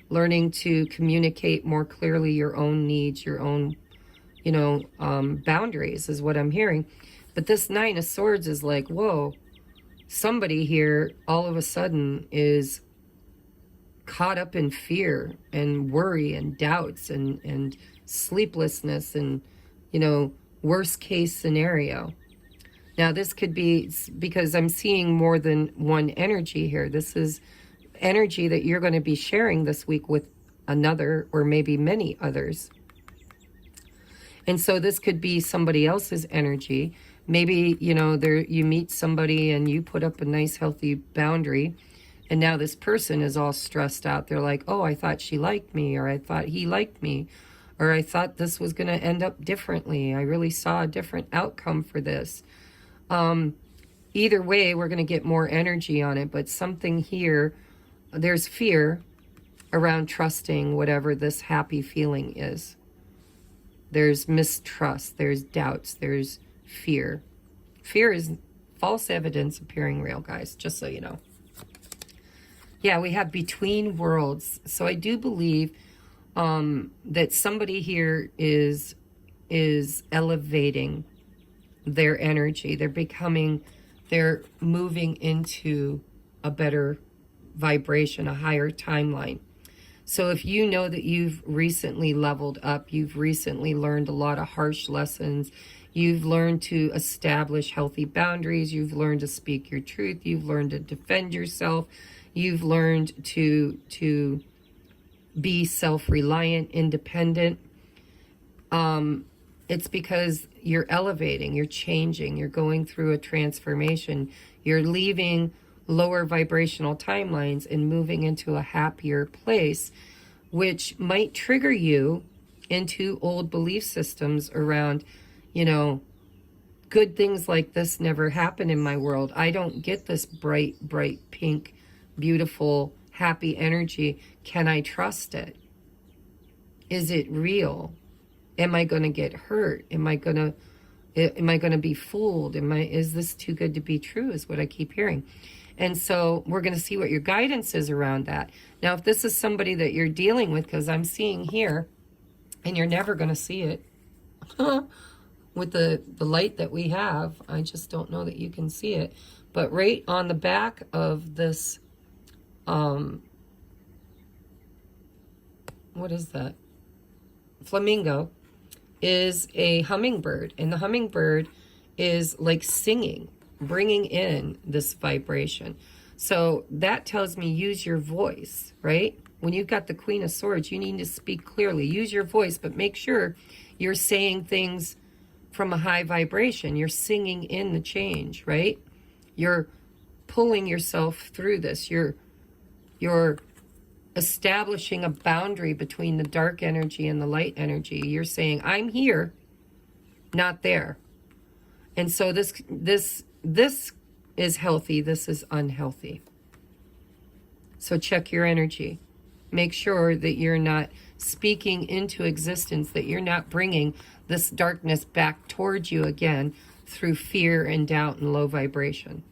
learning to communicate more clearly your own needs, your own, you know, boundaries is what I'm hearing. But this 9 of Swords is like, whoa, somebody here all of a sudden is caught up in fear and worry and doubts and sleeplessness and, you know, worst case scenario. Now this could be because I'm seeing more than one energy here. This is energy that you're going to be sharing this week with another or maybe many others. And so this could be somebody else's energy. Maybe, you know, you meet somebody and you put up a nice healthy boundary, and now this person is all stressed out. They're like, oh, I thought she liked me, or I thought he liked me, or I thought this was going to end up differently. I really saw a different outcome for this. Either way, we're going to get more energy on it, but something here, there's fear around trusting whatever this happy feeling is. There's mistrust, there's doubts, there's fear. Fear is false evidence appearing real, guys, just so you know. Yeah, we have between worlds. So I do believe that somebody here is elevating their energy. They're moving into a better vibration, a higher timeline. So if you know that you've recently leveled up, you've recently learned a lot of harsh lessons, you've learned to establish healthy boundaries, you've learned to speak your truth, you've learned to defend yourself, you've learned to be self-reliant, independent, it's because you're elevating, you're changing, you're going through a transformation, you're leaving lower vibrational timelines and moving into a happier place, which might trigger you into old belief systems around, you know, good things like this never happen in my world. I don't get this bright, bright, pink, beautiful, happy energy. Can I trust it? Is it real? Am I going to get hurt? Am I going to be fooled? Is this too good to be true, is what I keep hearing. And so we're going to see what your guidance is around that. Now, if this is somebody that you're dealing with, because I'm seeing here, and you're never going to see it, with the light that we have, I just don't know that you can see it. But right on the back of this, what is that? Flamingo is a hummingbird. And the hummingbird is like singing, bringing in this vibration. So that tells me use your voice, right? When you've got the Queen of Swords, you need to speak clearly. Use your voice, but make sure you're saying things from a high vibration. You're singing in the change, right? You're pulling yourself through this. You're establishing a boundary between the dark energy and the light energy. You're saying, I'm here, not there. And so this is healthy, this is unhealthy. So check your energy. Make sure that you're not speaking into existence, that you're not bringing this darkness back towards you again through fear and doubt and low vibration.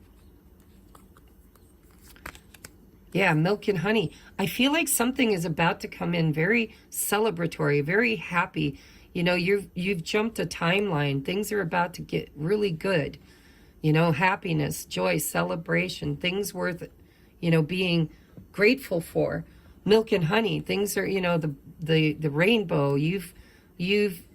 Yeah, milk and honey. I feel like something is about to come in very celebratory, very happy. You know, you've jumped a timeline. Things are about to get really good. You know, happiness, joy, celebration, things worth, you know, being grateful for. Milk and honey, things are, you know, the rainbow. You've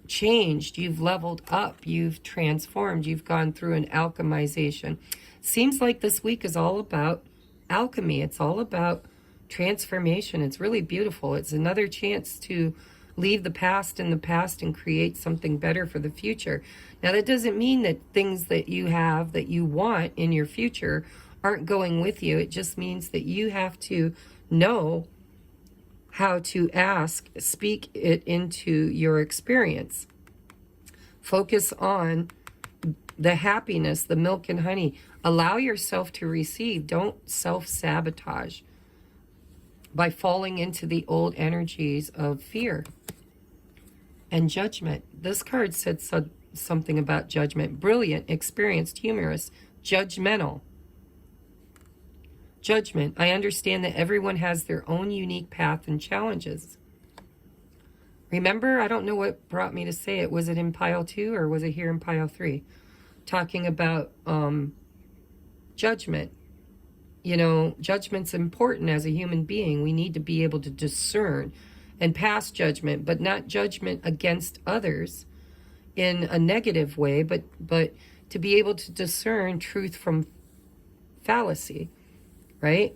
changed, you've leveled up, you've transformed, you've gone through an alchemization. Seems like this week is all about alchemy. It's all about transformation. It's really beautiful. It's another chance to leave the past in the past and create something better for the future. Now, that doesn't mean that things that you have that you want in your future aren't going with you. It just means that you have to know how to speak it into your experience. Focus on the happiness, the milk and honey. Allow yourself to receive. Don't self-sabotage by falling into the old energies of fear and judgment. This card said something about judgment. Brilliant, experienced, humorous, judgmental. Judgment. I understand that everyone has their own unique path and challenges. Remember, I don't know what brought me to say it. Was it in pile 2 or was it here in pile 3? Talking about judgment. You know, judgment's important as a human being. We need to be able to discern and pass judgment, but not judgment against others in a negative way, but to be able to discern truth from fallacy, right?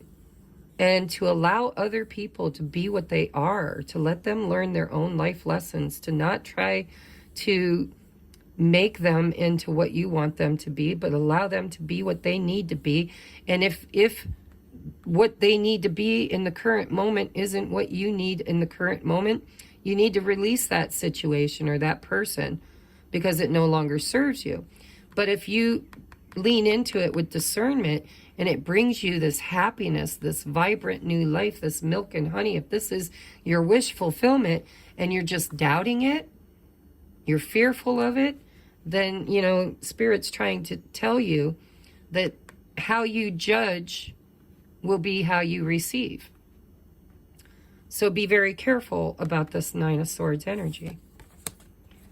And to allow other people to be what they are, to let them learn their own life lessons, to not try to make them into what you want them to be, but allow them to be what they need to be. And if what they need to be in the current moment isn't what you need in the current moment, you need to release that situation or that person because it no longer serves you. But if you lean into it with discernment and it brings you this happiness, this vibrant new life, this milk and honey, if this is your wish fulfillment and you're just doubting it, you're fearful of it, then, you know, Spirit's trying to tell you that how you judge will be how you receive. So be very careful about this Nine of Swords energy.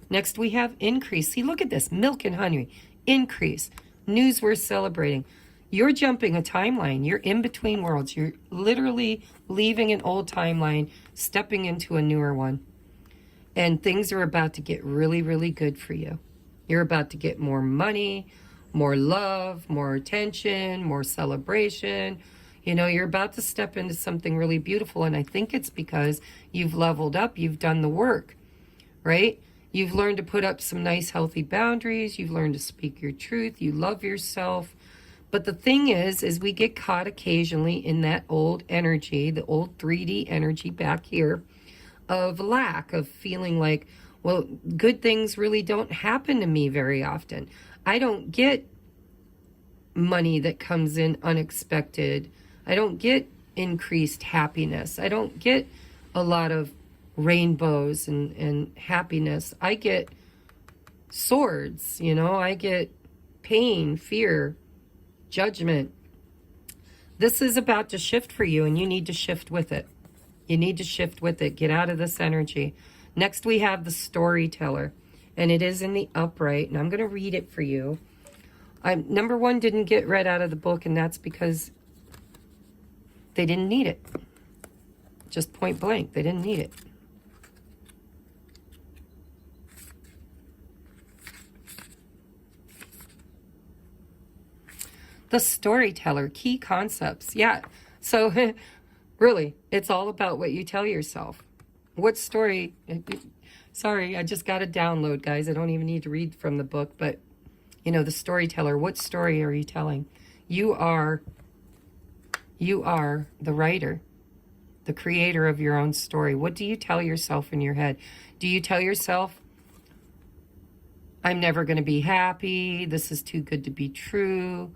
Next we have increase. See, look at this, milk and honey, increase, news worth celebrating. You're jumping a timeline. You're in between worlds. You're literally leaving an old timeline, stepping into a newer one. And things are about to get really, really good for you. You're about to get more money, more love, more attention, more celebration. You know, you're about to step into something really beautiful. And I think it's because you've leveled up. You've done the work, right? You've learned to put up some nice, healthy boundaries. You've learned to speak your truth. You love yourself. But the thing is we get caught occasionally in that old energy, the old 3D energy back here of lack, of feeling like, well, good things really don't happen to me very often. I don't get money that comes in unexpected. I don't get increased happiness. I don't get a lot of rainbows and happiness. I get swords, you know, I get pain, fear, judgment. This is about to shift for you, and you need to shift with it. You need to shift with it. Get out of this energy. Next, we have the storyteller, and it is in the upright, and I'm going to read it for you. Number one didn't get read out of the book, and that's because they didn't need it. Just point blank, they didn't need it. The storyteller, key concepts. Yeah, so really, it's all about what you tell yourself. What story, sorry, I just got a download, guys. I don't even need to read from the book, but, you know, the storyteller, what story are you telling? You are the writer, the creator of your own story. What do you tell yourself in your head? Do you tell yourself, I'm never going to be happy, this is too good to be true?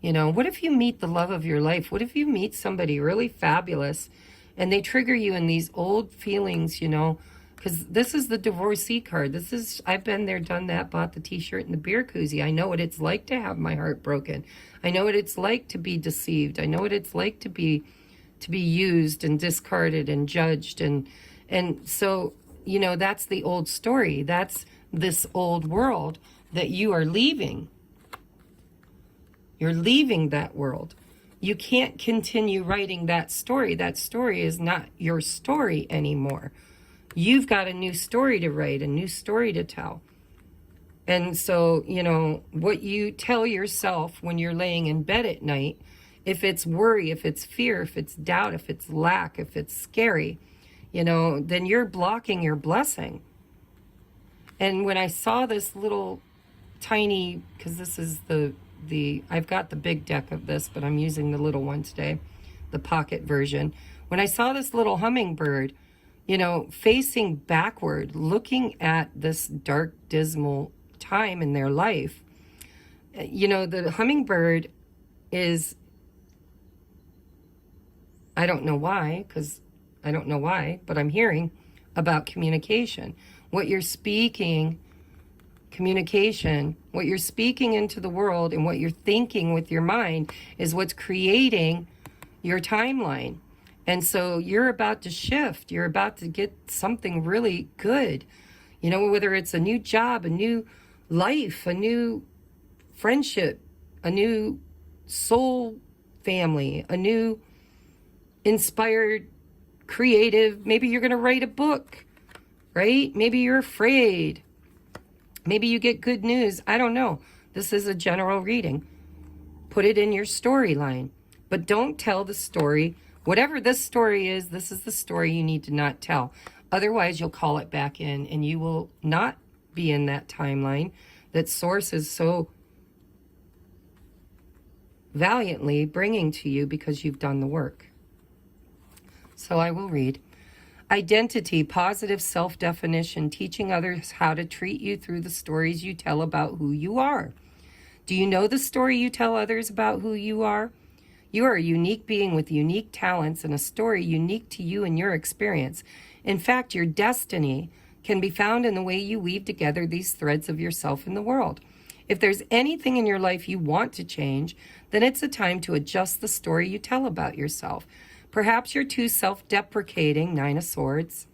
You know, what if you meet the love of your life? What if you meet somebody really fabulous and they trigger you in these old feelings, you know? Because this is the divorcee card. This is, I've been there, done that, bought the t-shirt and the beer koozie. I know what it's like to have my heart broken. I know what it's like to be deceived. I know what it's like to be used and discarded and judged. And so, you know, that's the old story. That's this old world that you are leaving. You're leaving that world. You can't continue writing that story. That story is not your story anymore. You've got a new story to write, a new story to tell. And so, you know, what you tell yourself when you're laying in bed at night, if it's worry, if it's fear, if it's doubt, if it's lack, if it's scary, you know, then you're blocking your blessing. And when I saw this little tiny, because this is I've got the big deck of this, but I'm using the little one today, the pocket version. When I saw this little hummingbird, you know, facing backward, looking at this dark, dismal time in their life, you know, the hummingbird is, I don't know why, but I'm hearing about communication. What you're speaking, communication, what you're speaking into the world and what you're thinking with your mind is what's creating your timeline. And so you're about to shift. You're about to get something really good. You know, whether it's a new job, a new life, a new friendship, a new soul family, a new inspired, creative, maybe you're going to write a book, right? Maybe you're afraid. Maybe you get good news. I don't know. This is a general reading. Put it in your storyline, but don't tell the story. Whatever this story is, this is the story you need to not tell. Otherwise, you'll call it back in and you will not be in that timeline that Source is so valiantly bringing to you because you've done the work. So I will read. Identity, positive self-definition, teaching others how to treat you through the stories you tell about who you are. Do you know the story you tell others about who you are? You are a unique being with unique talents and a story unique to you and your experience. In fact, your destiny can be found in the way you weave together these threads of yourself in the world. If there's anything in your life you want to change, then it's a time to adjust the story you tell about yourself. Perhaps you're too self-deprecating, Nine of Swords,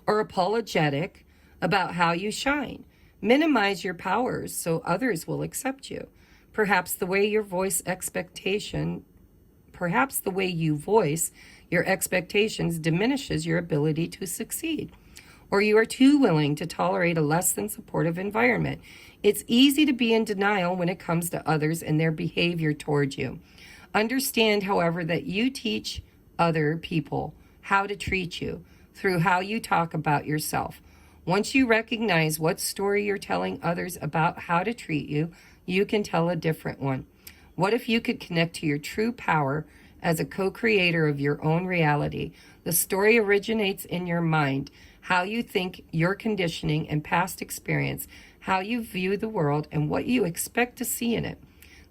or apologetic about how you shine. Minimize your powers so others will accept you. Perhaps the way you voice your expectations diminishes your ability to succeed. Or you are too willing to tolerate a less than supportive environment. It's easy to be in denial when it comes to others and their behavior toward you. Understand, however, that you teach other people how to treat you through how you talk about yourself. Once you recognize what story you're telling others about how to treat you, you can tell a different one. What if you could connect to your true power as a co-creator of your own reality? The story originates in your mind, how you think, your conditioning and past experience, how you view the world, and what you expect to see in it.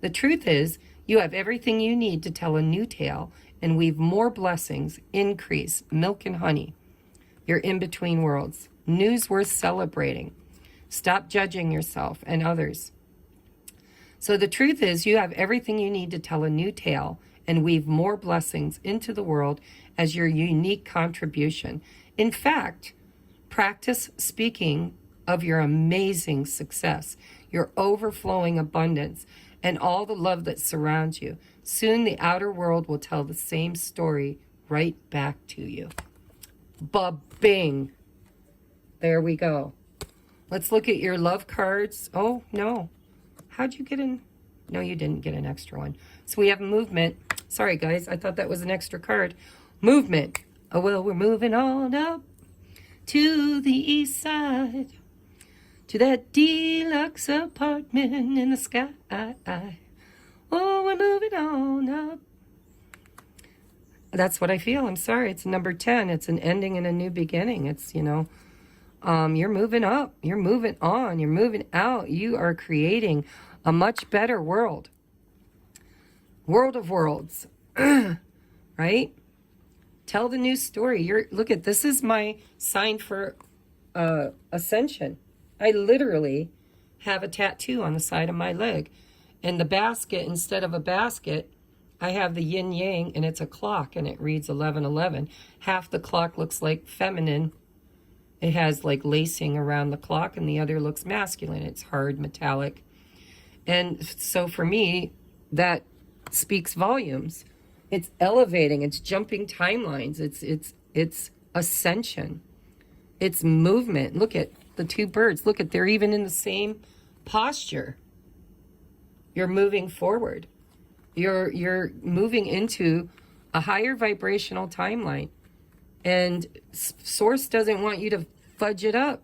The truth is, you have everything you need to tell a new tale and weave more blessings, increase, milk and honey. You're in between worlds. News worth celebrating. Stop judging yourself and others. So the truth is, you have everything you need to tell a new tale and weave more blessings into the world as your unique contribution. In fact, practice speaking of your amazing success, your overflowing abundance, and all the love that surrounds you. Soon the outer world will tell the same story right back to you. Ba-bing. There we go. Let's look at your love cards. Oh, no. How'd you get in? No, you didn't get an extra one. So we have movement. Sorry, guys. I thought that was an extra card. Movement. Oh, well, we're moving on up to the east side, to that deluxe apartment in the sky. Oh, we're moving on up. That's what I feel. I'm sorry. It's number 10. It's an ending and a new beginning. It's, you're moving up. You're moving on. You're moving out. You are creating a much better world. World of worlds. Right? Tell the new story. Look at, this is my sign for ascension. I literally have a tattoo on the side of my leg. And the basket, instead of a basket, I have the yin yang, and it's a clock, and it reads 11:11. Half the clock looks like feminine. It has like lacing around the clock, and the other looks masculine. It's hard, metallic. And so for me, that speaks volumes. It's elevating. It's jumping timelines. It's ascension. It's movement. Look at the two birds. Look at, they're even in the same posture. You're moving forward. You're moving into a higher vibrational timeline. And Source doesn't want you to fudge it up.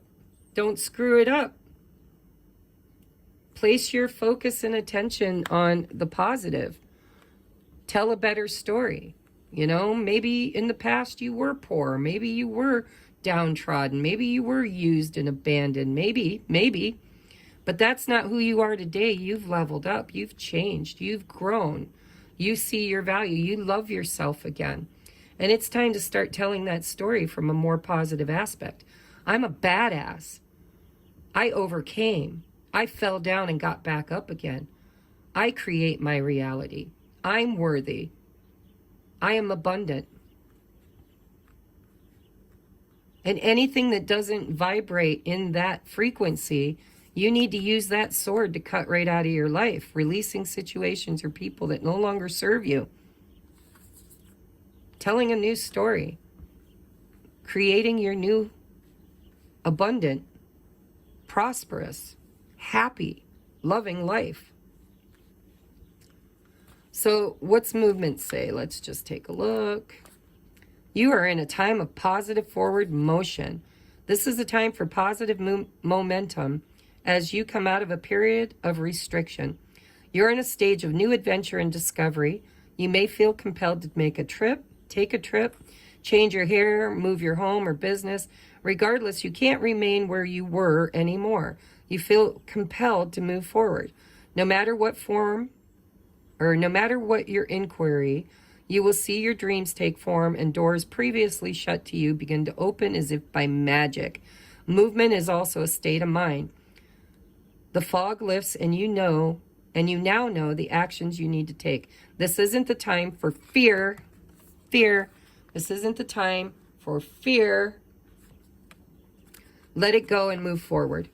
Don't screw it up. Place your focus and attention on the positive. Tell a better story. Maybe in the past you were poor. Maybe you were downtrodden. Maybe you were used and abandoned. Maybe. But that's not who you are today. You've leveled up. You've changed. You've grown. You see your value. You love yourself again. And it's time to start telling that story from a more positive aspect. I'm a badass. I overcame. I fell down and got back up again. I create my reality. I'm worthy. I am abundant. And anything that doesn't vibrate in that frequency, you need to use that sword to cut right out of your life, releasing situations or people that no longer serve you. Telling a new story. Creating your new abundant, prosperous, happy, loving life. So what's movement say? Let's just take a look. You are in a time of positive forward motion. This is a time for positive momentum as you come out of a period of restriction. You're in a stage of new adventure and discovery. You may feel compelled to make a trip, take a trip, change your hair, move your home or business. Regardless, you can't remain where you were anymore. You feel compelled to move forward. No matter what form, or no matter what your inquiry, you will see your dreams take form and doors previously shut to you begin to open as if by magic. Movement is also a state of mind. The fog lifts and you now know the actions you need to take. This isn't the time for fear. This isn't the time for fear. Let it go and move forward.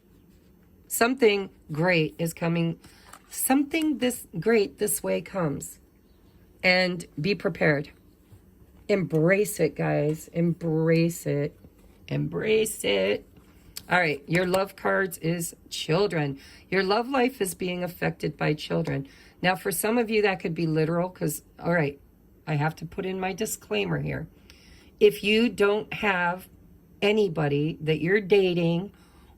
Something great is coming. Something this great this way comes. And be prepared. Embrace it, guys. Embrace it. Embrace it. All right, your love cards is children. Your love life is being affected by children. Now, for some of you, that could be literal because, all right, I have to put in my disclaimer here. If you don't have anybody that you're dating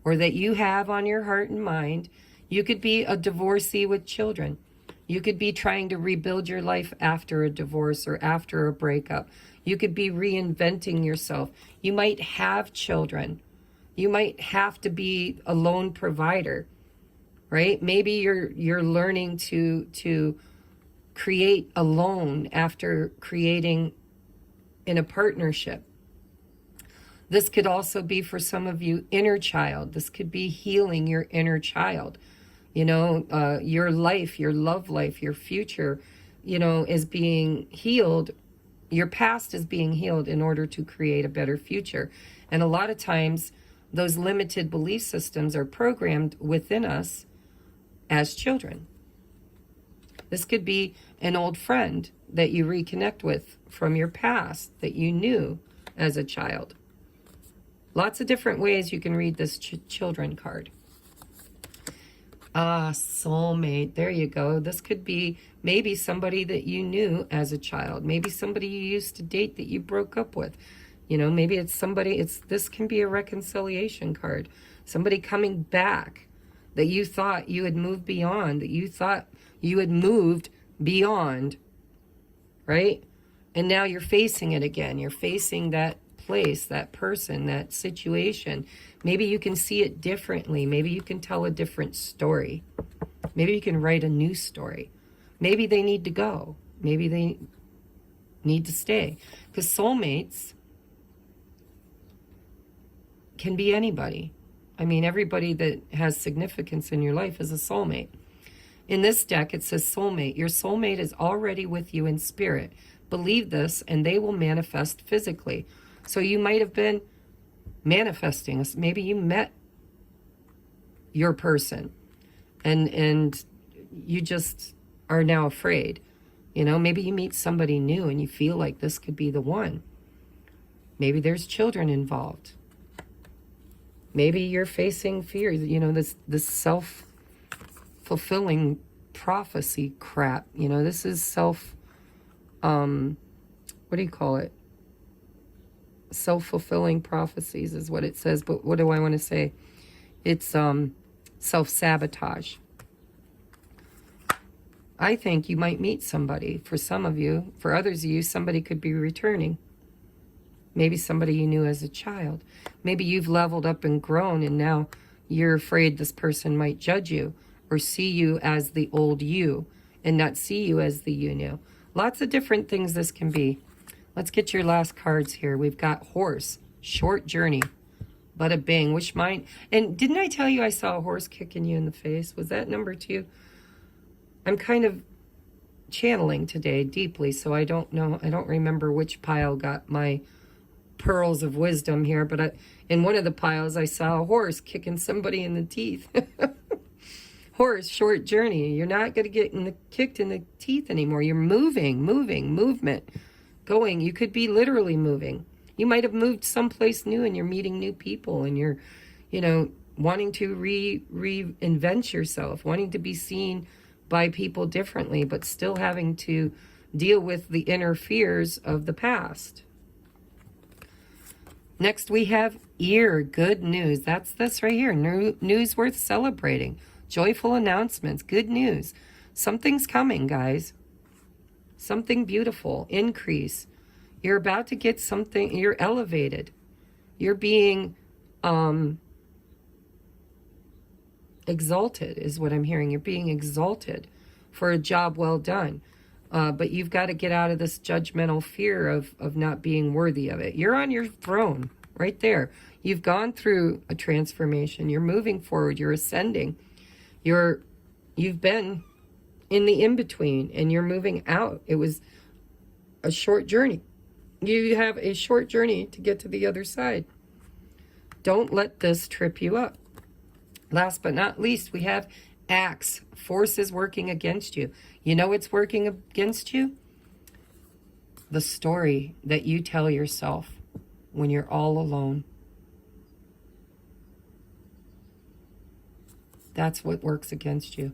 or that you have on your heart and mind, you could be a divorcee with children. You could be trying to rebuild your life after a divorce or after a breakup. You could be reinventing yourself. You might have children. You might have to be a lone provider, right? Maybe you're learning to create alone after creating in a partnership. This could also be for some of you inner child. This could be healing your inner child. You know, your life, your love life, your future, you know, is being healed. Your past is being healed in order to create a better future. And a lot of times, those limited belief systems are programmed within us as children. This could be an old friend that you reconnect with from your past that you knew as a child. Lots of different ways you can read this children card. Soulmate. There you go. This could be maybe somebody that you knew as a child. Maybe somebody you used to date that you broke up with. You know, maybe it's somebody, this can be a reconciliation card. Somebody coming back that you thought you had moved beyond, that you thought you had moved beyond, right? And now you're facing it again. You're facing that place, that person, that situation. Maybe you can see it differently. Maybe you can tell a different story. Maybe you can write a new story. Maybe they need to go. Maybe they need to stay. Because soulmates can be anybody. I mean, everybody that has significance in your life is a soulmate. In this deck, it says soulmate. Your soulmate is already with you in spirit. Believe this, and they will manifest physically. So you might have been manifesting. Maybe you met your person, and you just are now afraid. You know, maybe you meet somebody new, and you feel like this could be the one. Maybe there's children involved. Maybe you're facing fear, you know, this self-fulfilling prophecy crap. You know, this is what do you call it? Self-fulfilling prophecies is what it says. But what do I want to say? It's self-sabotage. I think you might meet somebody. For some of you, for others of you, somebody could be returning. Maybe somebody you knew as a child. Maybe you've leveled up and grown and now you're afraid this person might judge you or see you as the old you and not see you as the you knew. Lots of different things this can be. Let's get your last cards here. We've got horse, short journey, bada bing, which mine. And didn't I tell you I saw a horse kicking you in the face? Was that number 2? I'm kind of channeling today deeply, so I don't know. I don't remember which pile got my pearls of wisdom here, but in one of the piles I saw a horse kicking somebody in the teeth. Horse, short journey. You're not going to get kicked in the teeth anymore. You're movement, going. You could be literally moving. You might have moved someplace new and you're meeting new people and you're, you know, wanting to reinvent yourself, wanting to be seen by people differently, but still having to deal with the inner fears of the past. Next, we have ear good news. That's this right here. News worth celebrating. Joyful announcements. Good news. Something's coming, guys. Something beautiful. Increase. You're about to get something. You're elevated. You're being exalted is what I'm hearing. You're being exalted for a job well done. But you've got to get out of this judgmental fear of not being worthy of it. You're on your throne right there. You've gone through a transformation. You're moving forward. You're ascending. You've been in the in-between and you're moving out. It was a short journey. You have a short journey to get to the other side. Don't let this trip you up. Last but not least, we have acts. Forces working against you. You know what's working against you? The story that you tell yourself when you're all alone. That's what works against you.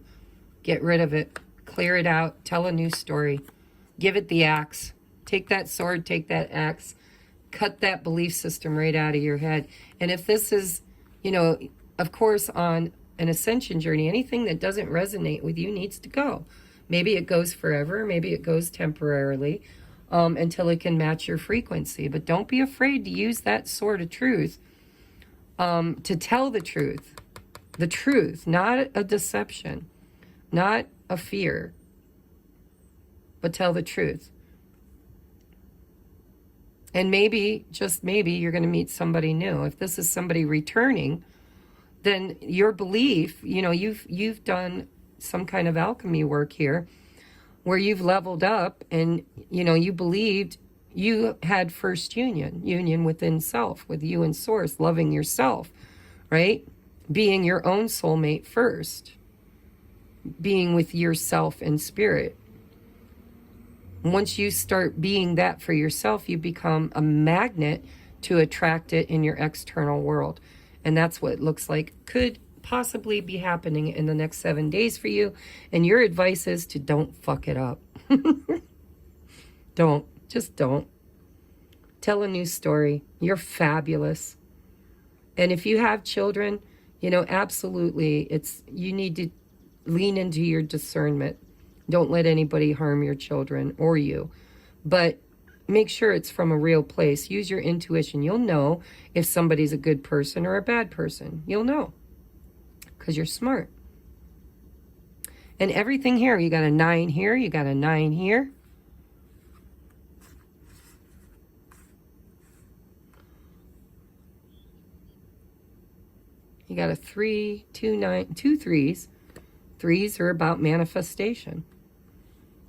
Get rid of it. Clear it out. Tell a new story. Give it the axe. Take that sword, take that axe. Cut that belief system right out of your head. And if this is, you know, of course, on an ascension journey, anything that doesn't resonate with you needs to go. Maybe it goes forever. Maybe it goes temporarily until it can match your frequency. But don't be afraid to use that sword of truth to tell the truth. The truth, not a deception, not a fear, but tell the truth. And maybe, just maybe, you're going to meet somebody new. If this is somebody returning, then your belief, you know, you've done some kind of alchemy work here where you've leveled up and, you know, you believed you had first union within self, with you and source, loving yourself, right? Being your own soulmate first, being with yourself and spirit. Once you start being that for yourself, you become a magnet to attract it in your external world. And that's what it looks like could possibly be happening in the next 7 days for you. And your advice is to don't fuck it up. Just don't. Tell a new story. You're fabulous. And if you have children, you know, absolutely, you need to lean into your discernment. Don't let anybody harm your children or you. But make sure it's from a real place. Use your intuition. You'll know if somebody's a good person or a bad person. You'll know. Because you're smart. And everything here, you got a 9 here, you got a 9 here. You got a 3, 2, 9, 2 3s. 3s are about manifestation.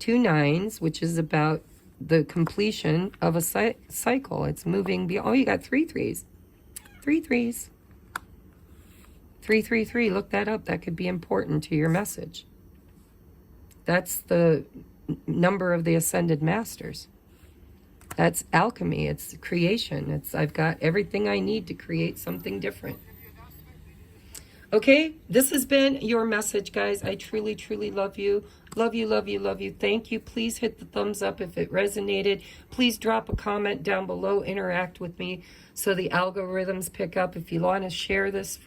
2 9s, which is about the completion of a cycle. It's moving beyond. Oh, you got 3 3s. 3 3s. 333. Look that up. That could be important to your message. That's the number of the ascended masters. That's alchemy. It's creation. I've got everything I need to create something different. Okay, this has been your message, guys. I truly, truly love you. Love you, love you, love you. Thank you. Please hit the thumbs up if it resonated. Please drop a comment down below. Interact with me so the algorithms pick up. If you want to share this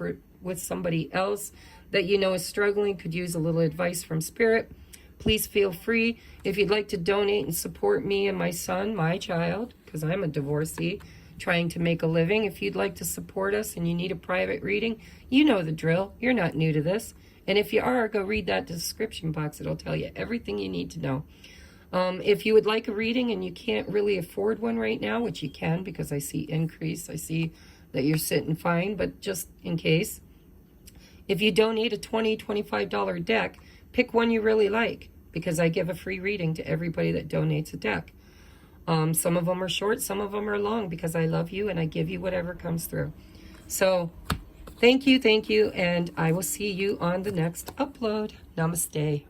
with somebody else that you know is struggling, could use a little advice from Spirit, please feel free. If you'd like to donate and support me and my son, my child, because I'm a divorcee, trying to make a living. If you'd like to support us and you need a private reading, you know the drill. You're not new to this. And if you are, go read that description box. It'll tell you everything you need to know. If you would like a reading and you can't really afford one right now, which you can because I see increase. I see that you're sitting fine, but just in case. If you donate a $20, $25 deck, pick one you really like because I give a free reading to everybody that donates a deck. Some of them are short, some of them are long because I love you and I give you whatever comes through. So thank you, and I will see you on the next upload. Namaste.